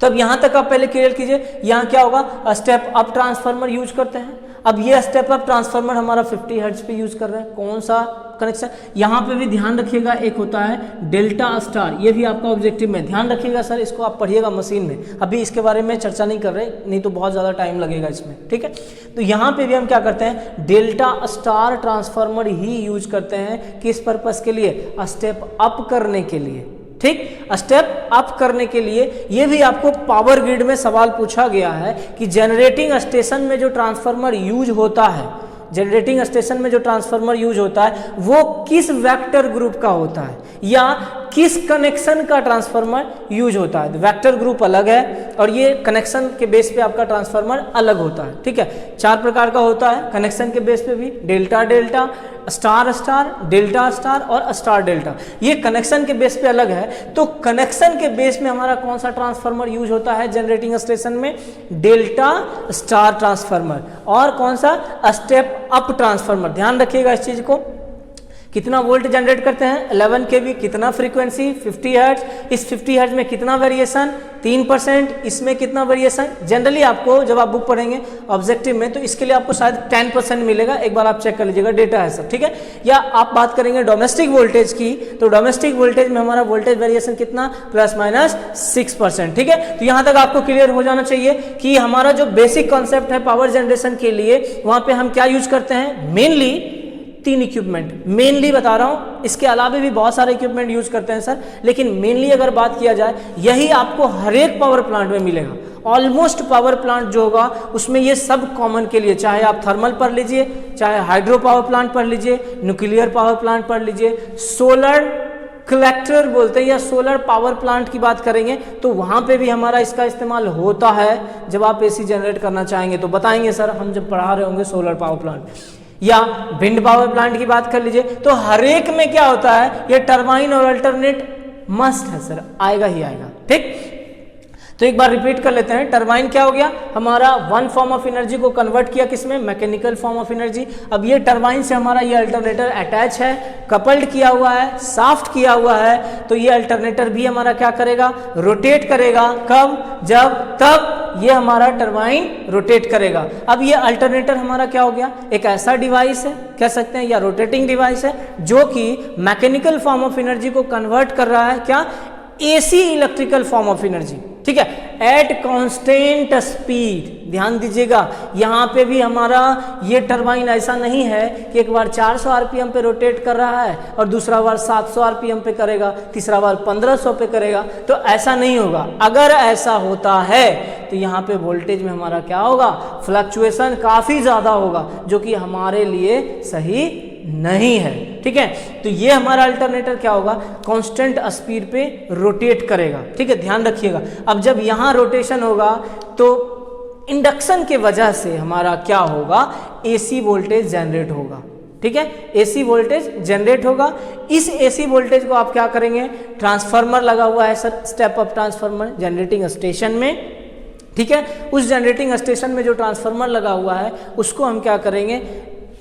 तो अब यहां तक आप पहले क्लियर कीजिए, यहां क्या होगा, स्टेप अप ट्रांसफार्मर यूज करते हैं। अब ये स्टेप अप ट्रांसफार्मर हमारा 50 हर्ट्ज पे यूज कर रहे हैं। कौन सा कनेक्शन, यहाँ पे भी ध्यान रखिएगा, एक होता है डेल्टा स्टार, ये भी आपका ऑब्जेक्टिव में ध्यान रखिएगा सर, इसको आप पढ़िएगा मशीन में। अभी इसके बारे में चर्चा नहीं कर रहे, नहीं तो बहुत ज़्यादा टाइम लगेगा इसमें। ठीक है, तो यहाँ पे भी हम क्या करते हैं, डेल्टा स्टार ट्रांसफार्मर ही यूज करते हैं। किस पर्पज के लिए, स्टेप अप करने के लिए। ठीक, स्टेप अप करने के लिए। ये भी आपको पावर ग्रिड में सवाल पूछा गया है कि जनरेटिंग स्टेशन में जो ट्रांसफार्मर यूज होता है, जनरेटिंग स्टेशन में जो ट्रांसफार्मर यूज होता है वो किस वेक्टर ग्रुप का होता है या किस कनेक्शन का ट्रांसफार्मर यूज होता है। वेक्टर ग्रुप अलग है और ये कनेक्शन के बेस पे आपका ट्रांसफार्मर अलग होता है, ठीक है। 4 प्रकार का होता है कनेक्शन के बेस पे भी, delta delta, star star, delta star और स्टार डेल्टा। ये कनेक्शन के बेस पे अलग है। तो कनेक्शन के बेस में हमारा कौन सा ट्रांसफार्मर यूज होता है जनरेटिंग स्टेशन में? Delta star transformer. और कौन सा? Step up transformer. ध्यान रखिएगा इस चीज को। कितना वोल्ट जनरेट करते हैं? 11 kV। कितना फ्रीक्वेंसी? 50 हर्ट्ज। इस 50 हर्ट्ज में कितना वेरिएशन? 3%। इसमें कितना वेरिएशन? जनरली आपको जब आप बुक पढ़ेंगे ऑब्जेक्टिव में तो इसके लिए आपको शायद 10% मिलेगा। एक बार आप चेक कर लीजिएगा, डेटा है सब, ठीक है। या आप बात करेंगे डोमेस्टिक वोल्टेज की, तो डोमेस्टिक वोल्टेज में हमारा वोल्टेज वेरिएशन कितना? ±6%, ठीक है। तो यहां तक आपको क्लियर हो जाना चाहिए कि हमारा जो बेसिक कॉन्सेप्ट है पावर जनरेशन के लिए, वहां पे हम क्या यूज करते हैं? मेनली 3 इक्विपमेंट मेनली बता रहा हूं। इसके अलावा भी बहुत सारे इक्विपमेंट यूज करते हैं सर, लेकिन मेनली अगर बात किया जाए यही आपको हर एक पावर प्लांट में मिलेगा। ऑलमोस्ट पावर प्लांट जो होगा उसमें ये सब कॉमन के लिए, चाहे आप थर्मल पढ़ लीजिए, चाहे हाइड्रो पावर प्लांट पढ़ लीजिए, न्यूक्लियर पावर प्लांट पढ़ लीजिए, सोलर कलेक्टर बोलते हैं या सोलर पावर प्लांट की बात करेंगे तो वहां पे भी हमारा इसका इस्तेमाल होता है। जब आप एसी जनरेट करना चाहेंगे तो बताएंगे सर, हम जब पढ़ा रहे होंगे सोलर पावर प्लांट या विंड पावर प्लांट की बात कर लीजिए, तो हर एक में क्या होता है? ये टरबाइन और अल्टरनेट मस्ट है सर, आएगा ही आएगा, ठीक। तो एक बार रिपीट कर लेते हैं। टरबाइन क्या हो गया? हमारा वन फॉर्म ऑफ एनर्जी को कन्वर्ट किया किसमें? Mechanical form of energy. अब ये टरबाइन से हमारा ये अल्टरनेटर अटैच है, कपल्ड किया हुआ है, साफ्ट किया हुआ है, तो ये अल्टरनेटर भी हमारा क्या करेगा? रोटेट करेगा। कब? जब तब ये हमारा टरबाइन रोटेट करेगा। अब ये अल्टरनेटर हमारा क्या हो गया? एक ऐसा डिवाइस है, कह सकते हैं, या रोटेटिंग डिवाइस है जो कि मैकेनिकल फॉर्म ऑफ एनर्जी को कन्वर्ट कर रहा है क्या? AC electrical form of energy, ठीक है, एट कांस्टेंट स्पीड। ध्यान दीजिएगा, यहां पे भी हमारा ये टरबाइन ऐसा नहीं है कि एक बार 400 आरपीएम पे रोटेट कर रहा है और दूसरा बार 700 आरपीएम पे करेगा, तीसरा बार 1500 पे करेगा, तो ऐसा नहीं होगा। अगर ऐसा होता है तो यहाँ पे वोल्टेज में हमारा क्या होगा? फ्लक्चुएशन काफी ज्यादा होगा, जो कि हमारे लिए सही नहीं है, ठीक है। तो ये हमारा अल्टरनेटर क्या होगा? कांस्टेंट स्पीड पे रोटेट करेगा, ठीक है, ध्यान रखिएगा। अब जब यहाँ रोटेशन होगा तो इंडक्शन के वजह से हमारा क्या होगा? एसी वोल्टेज जनरेट होगा, ठीक है, एसी वोल्टेज जनरेट होगा। इस एसी वोल्टेज को आप क्या करेंगे? ट्रांसफार्मर लगा हुआ है sir, step up transformer generating station में, ठीक है। उस जनरेटिंग स्टेशन में जो ट्रांसफार्मर लगा हुआ है उसको हम क्या करेंगे?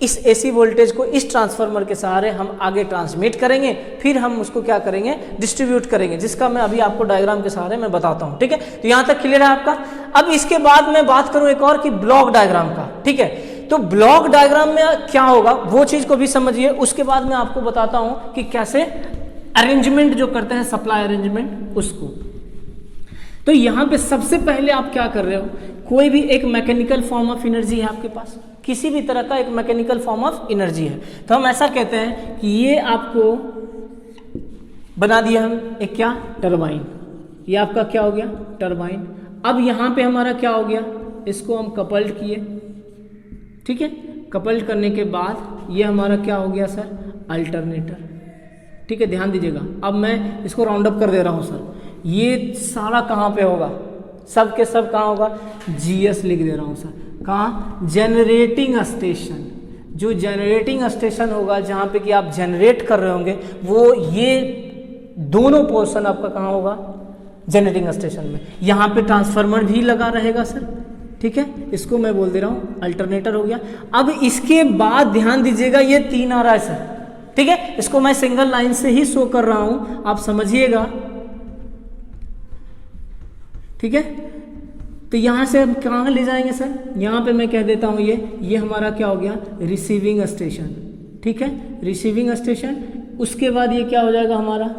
इस एसी वोल्टेज को इस ट्रांसफार्मर के सहारे हम आगे ट्रांसमिट करेंगे, फिर हम उसको क्या करेंगे? डिस्ट्रीब्यूट करेंगे, जिसका मैं अभी आपको डायग्राम के सहारे मैं बताता हूं, ठीक है। तो यहां तक क्लियर है आपका। अब इसके बाद मैं बात करूं एक और कि ब्लॉक डायग्राम का, ठीक है। तो ब्लॉक डायग्राम में क्या होगा वो चीज को भी समझिए, उसके बाद मैं आपको बताता हूं कि कैसे अरेंजमेंट जो करते हैं सप्लाई अरेंजमेंट उसको। तो यहां पे सबसे पहले आप क्या कर रहे हो? कोई भी एक मैकेनिकल फॉर्म ऑफ एनर्जी है आपके पास, किसी भी तरह का एक मैकेनिकल फॉर्म ऑफ एनर्जी है, तो हम ऐसा कहते हैं कि ये आपको बना दिया हम एक क्या? टरबाइन। ये आपका क्या हो गया? टरबाइन। अब यहां पे हमारा क्या हो गया? इसको हम कपल्ड किए, ठीक है। कपल्ड करने के बाद ये हमारा क्या हो गया सर? अल्टरनेटर, ठीक है, ध्यान दीजिएगा। अब मैं इसको राउंड अप कर दे रहा हूं सर। ये सारा कहाँ पे होगा? सब के सब कहाँ होगा? जीएस लिख दे रहा हूँ सर। कहाँ? Generating station. जो जनरेटिंग स्टेशन होगा जहाँ पे कि आप जनरेट कर रहे होंगे, वो ये दोनों पोर्शन आपका कहाँ होगा? जनरेटिंग स्टेशन में। यहाँ पे ट्रांसफार्मर भी लगा रहेगा सर, ठीक है, इसको मैं बोल दे रहा हूँ अल्टरनेटर हो गया। अब इसके बाद ध्यान दीजिएगा, ये 3 आ रहा है सर, ठीक है, इसको मैं सिंगल लाइन से ही शो कर रहा हूँ, आप समझिएगा, ठीक है। तो यहाँ से हम कहाँ ले जाएंगे सर? यहाँ पे मैं कह देता हूँ ये हमारा क्या हो गया? रिसीविंग स्टेशन, ठीक है, रिसीविंग स्टेशन। उसके बाद ये क्या हो जाएगा? हमारा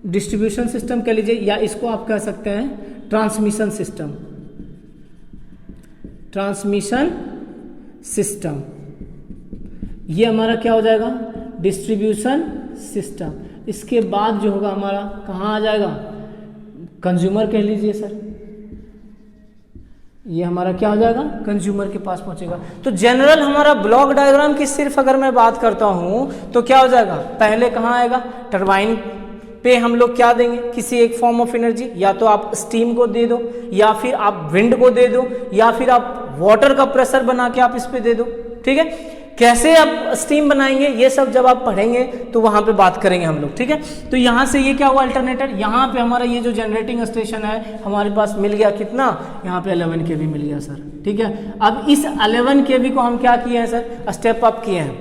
डिस्ट्रीब्यूशन सिस्टम कह लीजिए, या इसको आप कह सकते हैं ट्रांसमिशन सिस्टम। ट्रांसमिशन सिस्टम ये हमारा क्या हो जाएगा? Distribution system. इसके बाद जो होगा हमारा कहाँ आ जाएगा? कंज्यूमर कह लीजिए सर, ये हमारा क्या हो जाएगा? कंज्यूमर के पास पहुंचेगा। तो जनरल हमारा ब्लॉक डायग्राम की सिर्फ अगर मैं बात करता हूं तो क्या हो जाएगा? पहले कहाँ आएगा? टरबाइन पे हम लोग क्या देंगे, किसी एक फॉर्म ऑफ एनर्जी, या तो आप स्टीम को दे दो, या फिर आप विंड को दे दो, या फिर आप वाटर का प्रेशर बना के आप इस पे दे दो। ठीक है, कैसे आप स्टीम बनाएंगे ये सब जब आप पढ़ेंगे तो वहां पे बात करेंगे हम लोग। ठीक है, तो यहाँ से ये क्या हुआ अल्टरनेटर, यहाँ पे हमारा ये जो जनरेटिंग स्टेशन है हमारे पास मिल गया कितना, यहाँ पे 11 kV मिल गया सर। ठीक है, अब इस 11 kV को हम क्या किए हैं सर, स्टेप अप किए हैं,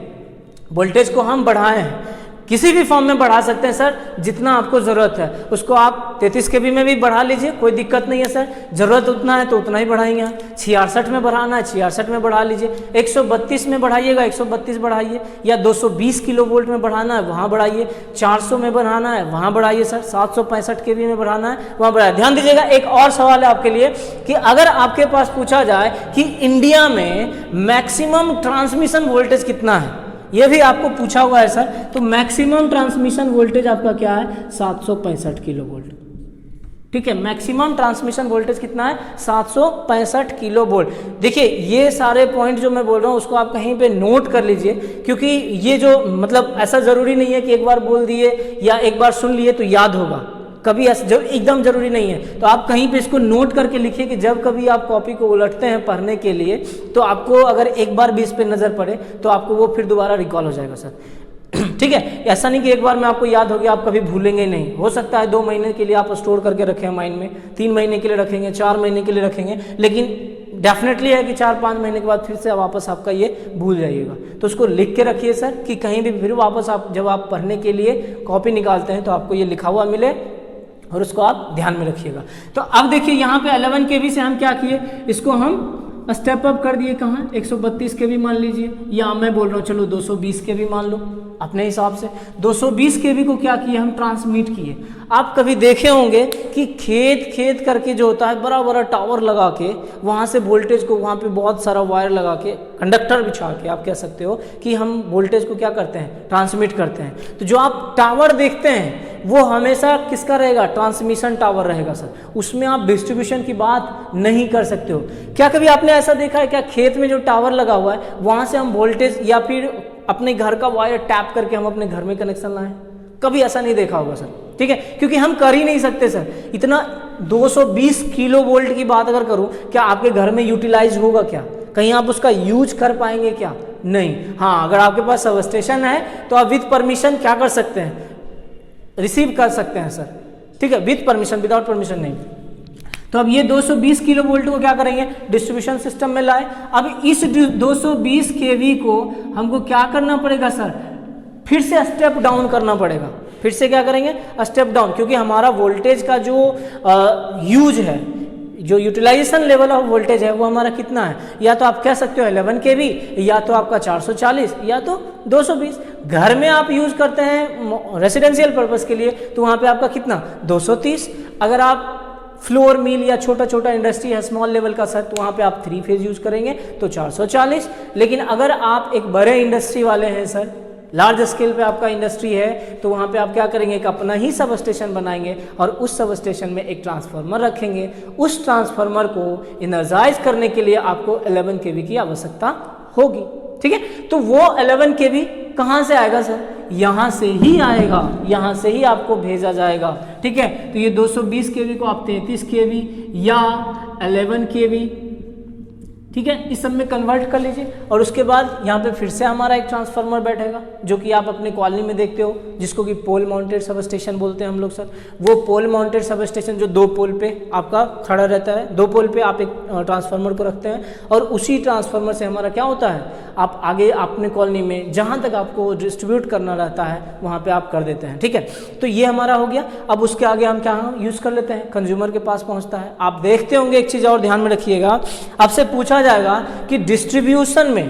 वोल्टेज को हम बढ़ाए हैं, किसी भी फॉर्म में बढ़ा सकते हैं सर, जितना आपको ज़रूरत है उसको आप 33 kV में भी बढ़ा लीजिए, कोई दिक्कत नहीं है सर, ज़रूरत उतना है तो उतना ही बढ़ाएंगे। 66 में बढ़ाना है 66 में बढ़ा लीजिए, 132 में बढ़ाइएगा 132 बढ़ाइए, या 220 kV में बढ़ाना है वहाँ बढ़ाइए, 400 में बढ़ाना है वहाँ बढ़ाइए सर, 765 kV में बढ़ाना है वहाँ बढ़ाइए। ध्यान दीजिएगा, एक और सवाल है आपके लिए कि अगर आपके पास पूछा जाए कि इंडिया में मैक्सिमम ट्रांसमिशन वोल्टेज कितना है, ये भी आपको पूछा हुआ है सर, तो मैक्सिमम ट्रांसमिशन वोल्टेज आपका क्या है, 765 kV। ठीक है, मैक्सिमम ट्रांसमिशन वोल्टेज कितना है, 765 kV। देखिए ये सारे पॉइंट जो मैं बोल रहा हूँ उसको आप कहीं पे नोट कर लीजिए, क्योंकि ये जो मतलब ऐसा जरूरी नहीं है कि एक बार बोल दिए या एक बार सुन लिए तो याद होगा, कभी जो एकदम जरूरी नहीं है। तो आप कहीं पे इसको नोट करके लिखिए कि जब कभी आप कॉपी को उलटते हैं पढ़ने के लिए तो आपको अगर एक बार भी इस पे नजर पड़े तो आपको वो फिर दोबारा रिकॉल हो जाएगा सर। ठीक है, ऐसा नहीं कि एक बार में आपको याद हो गया आप कभी भूलेंगे नहीं, हो सकता है 2 महीने के लिए आप स्टोर करके रखें माइंड में, 3 महीने के लिए रखेंगे, 4 महीने के लिए रखेंगे, लेकिन डेफिनेटली है कि 4-5 महीने के बाद फिर से वापस आपका ये भूल जाइएगा। तो उसको लिख के रखिए सर कि कहीं भी फिर वापस आप जब आप पढ़ने के लिए कॉपी निकालते हैं तो आपको ये लिखा हुआ मिले और उसको आप ध्यान में रखिएगा। तो अब देखिए यहाँ पे 11 kV से हम क्या किए, इसको हम स्टेप अप कर दिए, कहाँ 132 kV मान लीजिए, या मैं बोल रहा हूँ चलो 220 kV मान लो अपने हिसाब से। 220 kV को क्या किए हम, ट्रांसमिट किए। आप कभी देखे होंगे कि खेत करके जो होता है बड़ा बड़ा टावर लगा के वहाँ से वोल्टेज को, वहाँ पे बहुत सारा वायर लगा के, कंडक्टर बिछा के आप कह सकते हो कि हम वोल्टेज को क्या करते हैं, ट्रांसमिट करते हैं। तो जो आप टावर देखते हैं वो हमेशा किसका रहेगा, ट्रांसमिशन टावर रहेगा सर, उसमें आप डिस्ट्रीब्यूशन की बात नहीं कर सकते हो। क्या कभी आपने ऐसा देखा है क्या, खेत में जो टावर लगा हुआ है वहाँ से हम वोल्टेज या फिर अपने घर का वायर टैप करके हम अपने घर में कनेक्शन लाएं? कभी ऐसा नहीं देखा होगा सर। ठीक है, क्योंकि हम कर ही नहीं सकते सर। इतना 220 kV की बात अगर करूं, क्या आपके घर में यूटिलाइज होगा क्या, कहीं आप उसका यूज कर पाएंगे क्या, नहीं। हाँ, अगर आपके पास सब स्टेशन है तो आप विद परमिशन क्या कर सकते हैं, रिसीव कर सकते हैं सर। ठीक है, विद परमिशन, विदाउट परमिशन नहीं। तो अब ये 220 kV को क्या करेंगे, डिस्ट्रीब्यूशन सिस्टम में लाए। अब इस 220 kV को हमको क्या करना पड़ेगा सर, फिर से स्टेप डाउन करना पड़ेगा। फिर से क्या करेंगे, स्टेप डाउन, क्योंकि हमारा वोल्टेज का जो यूज है, जो यूटिलाइजेशन लेवल ऑफ वोल्टेज है वो हमारा कितना है, या तो आप कह सकते हो 11 kV, या तो आपका 440, या तो 220। घर में आप यूज करते हैं रेसिडेंशियल पर्पस के लिए तो वहाँ पे आपका कितना, 230। अगर आप फ्लोर मिल या छोटा छोटा इंडस्ट्री है स्मॉल लेवल का सर, तो वहाँ पे आप 3 फेज यूज करेंगे तो 440। लेकिन अगर आप एक बड़े इंडस्ट्री वाले हैं सर, लार्ज स्केल पे आपका इंडस्ट्री है, तो वहाँ पे आप क्या करेंगे, एक अपना ही सब स्टेशन बनाएंगे और उस सब स्टेशन में एक ट्रांसफार्मर रखेंगे। उस ट्रांसफार्मर को एनर्जाइज करने के लिए आपको 11 kV की आवश्यकता होगी। ठीक है, तो वो 11 kV कहाँ से आएगा सर, यहाँ से ही आएगा, यहाँ से ही आपको भेजा जाएगा। ठीक है, तो ये 220 kV को आप 33 kV या 11 kV, ठीक है, इस सब में कन्वर्ट कर लीजिए। और उसके बाद यहाँ पे फिर से हमारा एक ट्रांसफार्मर बैठेगा, जो कि आप अपने कॉलोनी में देखते हो, जिसको कि पोल माउंटेड सब स्टेशन बोलते हैं हम लोग सर। वो पोल माउंटेड सब स्टेशन जो 2 पोल पे आपका खड़ा रहता है, 2 पोल पे आप एक ट्रांसफार्मर को रखते हैं और उसी ट्रांसफार्मर से हमारा क्या होता है, आप आगे अपने कॉलोनी में जहाँ तक आपको डिस्ट्रीब्यूट करना रहता है वहाँ पर आप कर देते हैं। ठीक है, तो ये हमारा हो गया। अब उसके आगे हम क्या यूज़ कर लेते हैं, कंज्यूमर के पास पहुँचता है। आप देखते होंगे, एक चीज़ और ध्यान में रखिएगा, आपसे पूछा जाएगा कि डिस्ट्रीब्यूशन में,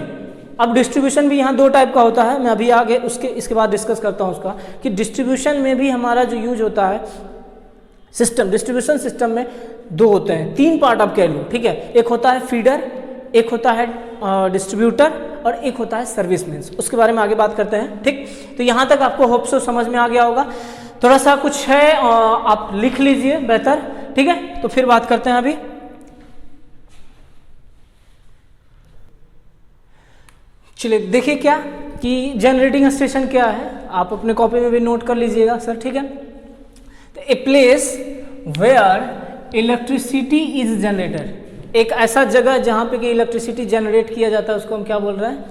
अब डिस्ट्रीब्यूशन भी यहाँ 2 टाइप का होता है, मैं अभी आगे इसके बाद डिस्कस करता हूँ उसका, कि डिस्ट्रीब्यूशन में भी हमारा जो यूज होता है सिस्टम, डिस्ट्रीब्यूशन सिस्टम में 2 होते हैं, 3 पार्ट आप कह लो। ठीक है, एक होता है फीडर, एक होता है डिस्ट्रीब्यूटर और एक होता है सर्विसमैन। उसके बारे में आगे बात करते हैं। ठीक, तो यहाँ तक आपको होप सो समझ में आ गया होगा। थोड़ा सा कुछ है आप लिख लीजिए बेहतर। ठीक है, तो फिर बात करते हैं अभी। चलिए देखिए क्या कि जनरेटिंग स्टेशन क्या है, आप अपने कॉपी में भी नोट कर लीजिएगा सर। ठीक है, a place where electricity is generated, एक ऐसा जगह जहां पे कि इलेक्ट्रिसिटी जनरेट किया जाता है उसको हम क्या बोल रहे हैं?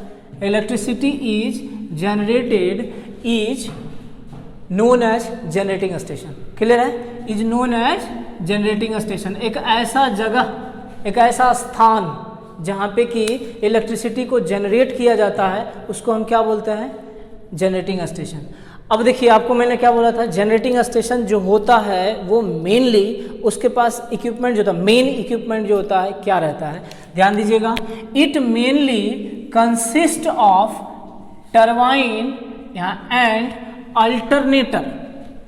Electricity is generated is known as generating station. Clear है? Is known as generating station. एक ऐसा जगह, एक ऐसा स्थान जहां पे कि इलेक्ट्रिसिटी को जनरेट किया जाता है उसको हम क्या बोलते हैं? Generating station. अब देखिए आपको मैंने क्या बोला था, जनरेटिंग स्टेशन जो होता है वो मेनली उसके पास इक्विपमेंट जो होता है, मेन इक्विपमेंट जो होता है क्या रहता है? ध्यान दीजिएगा, it mainly consist of turbine and alternator.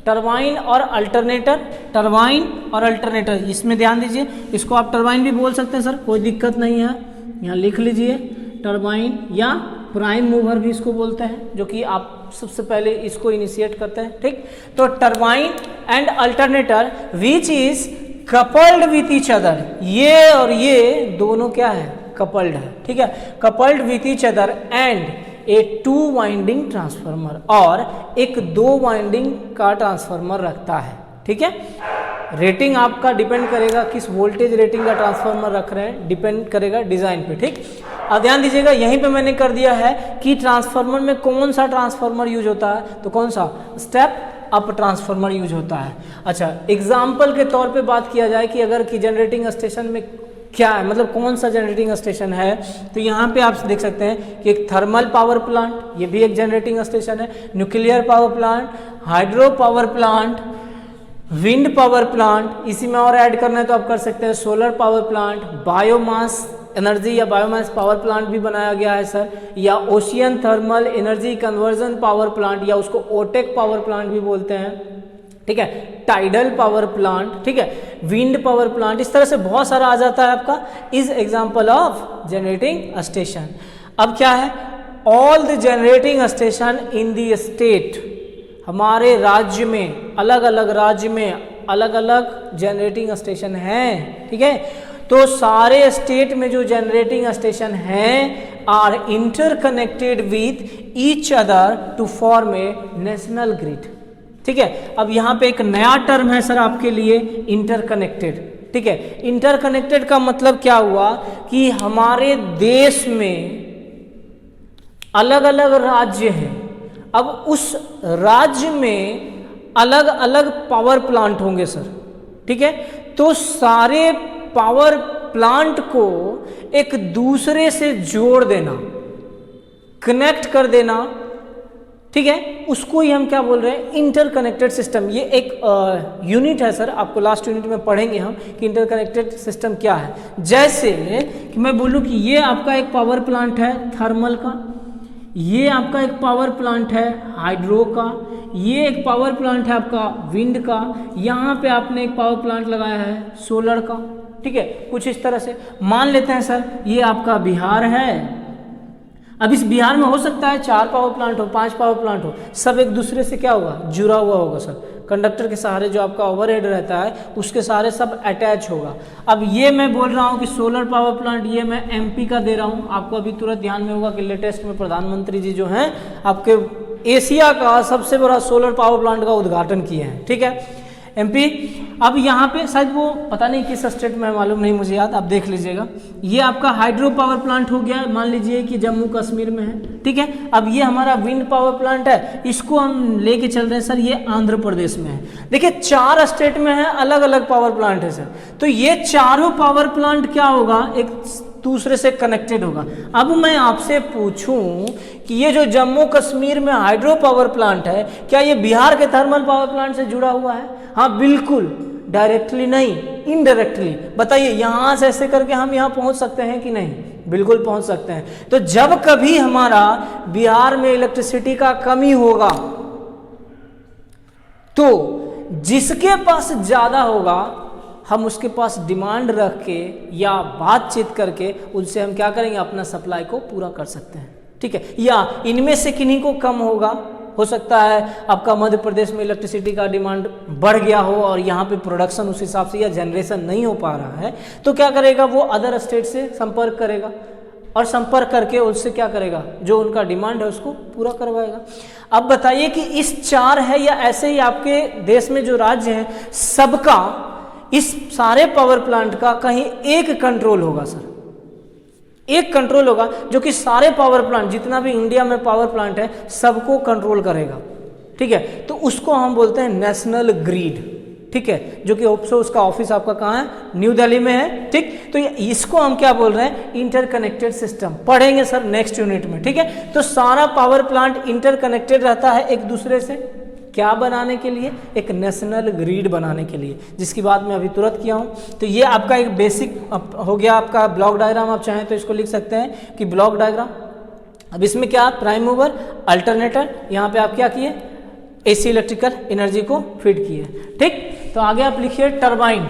Turbine और अल्टरनेटर, टरबाइन और अल्टरनेटर, इसमें ध्यान दीजिए, इसको आप टरबाइन भी बोल सकते हैं सर, कोई दिक्कत नहीं है, यहाँ लिख लीजिए टरबाइन, या प्राइम मूवर भी इसको बोलते हैं, जो कि आप सबसे पहले इसको इनिशिएट करते हैं। ठीक, तो turbine and alternator which is coupled with each other, ये और ये दोनों क्या है? कपल्ड है। ठीक है, coupled with each other and A 2 winding transformer, और एक 2 वाइंडिंग का ट्रांसफार्मर रखता है। ठीक है, रेटिंग आपका डिपेंड करेगा किस वोल्टेज रेटिंग का ट्रांसफार्मर रख रहे हैं, डिपेंड करेगा डिजाइन पे। ठीक, अब ध्यान दीजिएगा यहीं पे मैंने कर दिया है कि ट्रांसफार्मर में कौन सा ट्रांसफार्मर यूज होता है, तो कौन सा? स्टेप अप ट्रांसफार्मर यूज होता है। अच्छा, एग्जाम्पल के तौर पे बात किया जाए कि अगर कि जनरेटिंग स्टेशन में क्या है, मतलब कौन सा जनरेटिंग स्टेशन है, तो यहाँ पे आप देख सकते हैं कि एक थर्मल पावर प्लांट, ये भी एक जनरेटिंग स्टेशन है, nuclear power plant, hydro power plant, wind power plant, इसी में और ऐड करना है तो आप कर सकते हैं solar power plant, biomass energy या बायोमास पावर प्लांट भी बनाया गया है सर, या ocean thermal energy conversion power plant, या उसको ओटेक पावर प्लांट भी बोलते हैं। ठीक है, टाइडल पावर प्लांट, ठीक है, विंड पावर प्लांट, इस तरह से बहुत सारा आ जाता है आपका, is example of generating station. अब क्या है? All the generating station in the state, हमारे राज्य में, अलग अलग राज्य में अलग अलग जनरेटिंग स्टेशन हैं। ठीक है, तो सारे स्टेट में जो जनरेटिंग स्टेशन हैं are interconnected with each other to form a national grid. ठीक है, अब यहाँ पे एक नया टर्म है सर आपके लिए, इंटरकनेक्टेड। ठीक है, इंटरकनेक्टेड का मतलब क्या हुआ कि हमारे देश में अलग अलग राज्य हैं, अब उस राज्य में अलग अलग पावर प्लांट होंगे सर। ठीक है, तो सारे पावर प्लांट को एक दूसरे से जोड़ देना, कनेक्ट कर देना, ठीक है, उसको ही हम क्या बोल रहे हैं? Interconnected system. ये एक यूनिट है सर, आपको लास्ट यूनिट में पढ़ेंगे हम कि इंटरकनेक्टेड सिस्टम क्या है। जैसे कि मैं बोलूं कि ये आपका एक पावर प्लांट है थर्मल का, ये आपका एक पावर प्लांट है हाइड्रो का, ये एक पावर प्लांट है आपका विंड का, यहाँ पे आपने एक पावर प्लांट लगाया है सोलर का। ठीक है, कुछ इस तरह से मान लेते हैं सर ये आपका बिहार है। अब इस बिहार में हो सकता है 4 पावर प्लांट हो, 5 पावर प्लांट हो, सब एक दूसरे से क्या होगा? जुड़ा हुआ होगा सर। कंडक्टर के सहारे जो आपका ओवरहेड रहता है उसके सहारे सब अटैच होगा। अब ये मैं बोल रहा हूँ कि सोलर पावर प्लांट, ये मैं एमपी का दे रहा हूँ। आपको अभी तुरंत ध्यान में होगा कि लेटेस्ट में प्रधानमंत्री जी जो हैं आपके एशिया का सबसे बड़ा सोलर पावर प्लांट का उद्घाटन किए हैं। ठीक है, एमपी। अब यहाँ पे शायद वो पता नहीं किस स्टेट में, मालूम नहीं मुझे याद, आप देख लीजिएगा। ये आपका हाइड्रो पावर प्लांट हो गया, मान लीजिए कि जम्मू कश्मीर में है। ठीक है, अब ये हमारा विंड पावर प्लांट है, इसको हम लेके चल रहे हैं सर, ये आंध्र प्रदेश में है। देखिए 4 स्टेट में है, अलग अलग पावर प्लांट है सर। तो ये चारों पावर प्लांट क्या होगा? एक दूसरे से कनेक्टेड होगा। अब मैं आपसे पूछूं कि ये जो जम्मू कश्मीर में हाइड्रो पावर प्लांट है, क्या ये बिहार के थर्मल पावर प्लांट से जुड़ा हुआ है? हाँ बिल्कुल, डायरेक्टली नहीं, इनडायरेक्टली। बताइए यहां से ऐसे करके हम यहां पहुंच सकते हैं कि नहीं? बिल्कुल पहुंच सकते हैं। तो जब कभी हमारा बिहार में इलेक्ट्रिसिटी का कमी होगा तो जिसके पास ज्यादा होगा हम उसके पास डिमांड रख के या बातचीत करके उनसे हम क्या करेंगे? अपना सप्लाई को पूरा कर सकते हैं। ठीक है, या इनमें से किन्हीं को कम होगा, हो सकता है आपका मध्य प्रदेश में इलेक्ट्रिसिटी का डिमांड बढ़ गया हो और यहाँ पे प्रोडक्शन उस हिसाब से या जनरेशन नहीं हो पा रहा है, तो क्या करेगा? वो अदर स्टेट से संपर्क करेगा और संपर्क करके उससे क्या करेगा, जो उनका डिमांड है उसको पूरा करवाएगा। अब बताइए कि इस 4 है या ऐसे ही आपके देश में जो राज्य हैं सबका, इस सारे पावर प्लांट का कहीं एक कंट्रोल होगा सर, एक कंट्रोल होगा जो कि सारे पावर प्लांट, जितना भी इंडिया में पावर प्लांट है सबको कंट्रोल करेगा, ठीक है। तो उसको हम बोलते हैं नेशनल ग्रिड, ठीक है, जो कि उसका ऑफिस आपका कहाँ है, न्यू दिल्ली में है, ठीक। तो इसको हम क्या बोल रहे हैं, इंटरकनेक्टेड सिस्टम, पढ़ेंगे सर नेक्स्ट यूनिट में, ठीक है। तो सारा पावर प्लांट इंटरकनेक्टेड रहता है एक दूसरे से, क्या बनाने के लिए, एक नेशनल ग्रिड बनाने के लिए, जिसकी बात मैं अभी तुरंत किया हूँ। तो ये आपका एक बेसिक हो गया आपका ब्लॉक डायग्राम। आप चाहें तो इसको लिख सकते हैं कि ब्लॉक डायग्राम। अब इसमें क्या, प्राइम मूवर, अल्टरनेटर, यहाँ पे आप क्या किए, एसी इलेक्ट्रिकल एनर्जी को फीड किए, ठीक। तो आगे आप लिखिए टरबाइन,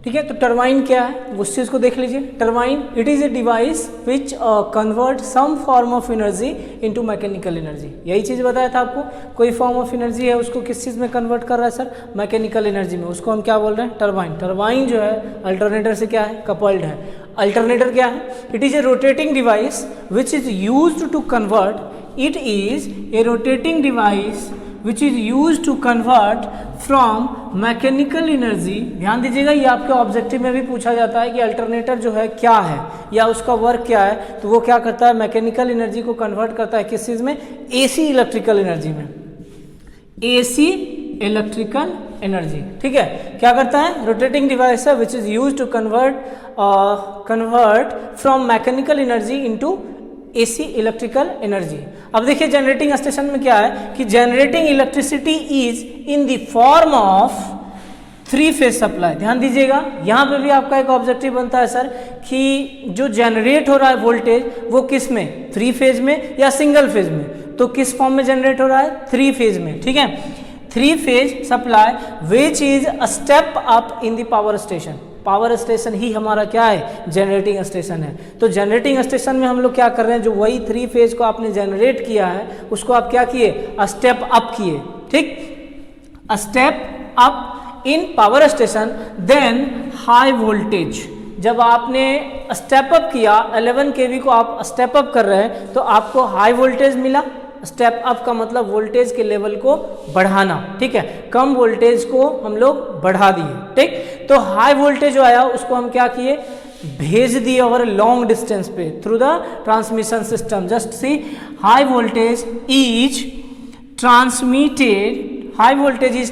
ठीक है। तो टरबाइन क्या है, उस चीज को देख लीजिए। Turbine, it is a device which convert some form of energy into mechanical energy. यही चीज बताया था आपको, कोई फॉर्म ऑफ एनर्जी है उसको किस चीज में कन्वर्ट कर रहा है सर, मैकेनिकल एनर्जी में, उसको हम क्या बोल रहे हैं, टरबाइन। टरबाइन जो है अल्टरनेटर से क्या है, कपल्ड है। अल्टरनेटर क्या है, it is a rotating device which is used to convert, it is a rotating device which is used to convert from mechanical energy। ध्यान दीजिएगा, ये आपके ऑब्जेक्टिव में भी पूछा जाता है कि अल्टरनेटर जो है क्या है या उसका वर्क क्या है। तो वो क्या करता है, मैकेनिकल एनर्जी को कन्वर्ट करता है किस चीज़ में, एसी इलेक्ट्रिकल एनर्जी में, एसी इलेक्ट्रिकल एनर्जी, ठीक है। क्या करता है, रोटेटिंग डिवाइस है which is use to convert from mechanical energy into AC electrical energy. अब देखिए जनरेटिंग स्टेशन में क्या है कि generating electricity is in the form of 3 phase supply. ध्यान दीजिएगा, यहाँ पे भी आपका एक ऑब्जेक्टिव बनता है सर कि जो जनरेट हो रहा है वोल्टेज वो किस में, 3 फेज में या सिंगल फेज में। तो किस फॉर्म में जनरेट हो रहा है, 3 फेज में, ठीक है। 3 phase supply which is a step up in the power station. Power station ही हमारा क्या है, जनरेटिंग स्टेशन है। तो जनरेटिंग स्टेशन में हम लोग क्या कर रहे हैं, जो वही 3 फेज को आपने जनरेट किया है उसको आप क्या किए, स्टेप अप किए, ठीक, step up in power station. Then high voltage, जब आपने स्टेप अप किया 11 kV को आप स्टेप अप कर रहे हैं तो आपको हाई वोल्टेज मिला। स्टेप अप का मतलब वोल्टेज के लेवल को बढ़ाना, ठीक है। कम वोल्टेज को हम लोग बढ़ा दिए, ठीक। तो हाई वोल्टेज जो आया उसको हम क्या किए, भेज दिए ओवर लॉन्ग डिस्टेंस पे through the transmission system. Just see, high voltage is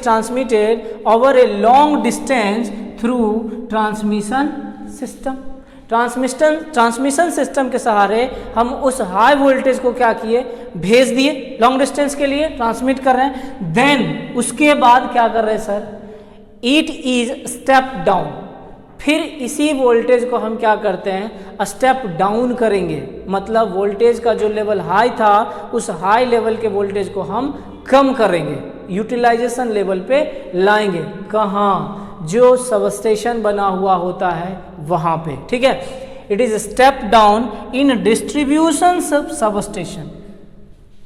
transmitted over a long distance through transmission system. Transmission system के सहारे हम उस हाई वोल्टेज को क्या किए, भेज दिए, लॉन्ग डिस्टेंस के लिए ट्रांसमिट कर रहे हैं। देन उसके बाद क्या कर रहे हैं sir, it is step down. फिर इसी वोल्टेज को हम क्या करते हैं, स्टेप डाउन करेंगे। मतलब वोल्टेज का जो लेवल हाई था उस हाई लेवल के वोल्टेज को हम कम करेंगे, यूटिलाइजेशन लेवल पे लाएंगे। कहाँ, जो सबस्टेशन बना हुआ होता है वहां पे, ठीक है। It is step down in distribution substation,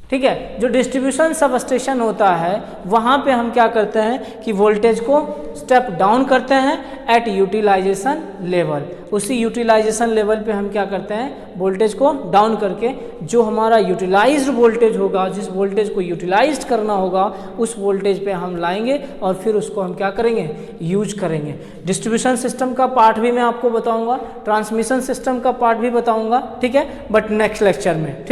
ठीक है। जो डिस्ट्रीब्यूशन सबस्टेशन होता है वहां पे हम क्या करते हैं कि वोल्टेज को स्टेप डाउन करते हैं एट यूटिलाइजेशन लेवल। उसी यूटिलाइजेशन लेवल पे हम क्या करते हैं, वोल्टेज को डाउन करके जो हमारा यूटिलाइज्ड वोल्टेज होगा, जिस वोल्टेज को यूटिलाइज्ड करना होगा उस वोल्टेज पे हम लाएंगे और फिर उसको हम क्या करेंगे, यूज करेंगे। डिस्ट्रीब्यूशन सिस्टम का पार्ट भी मैं आपको बताऊंगा, ट्रांसमिशन सिस्टम का पार्ट भी बताऊंगा, ठीक है, बट नेक्स्ट लेक्चर में, ठीक।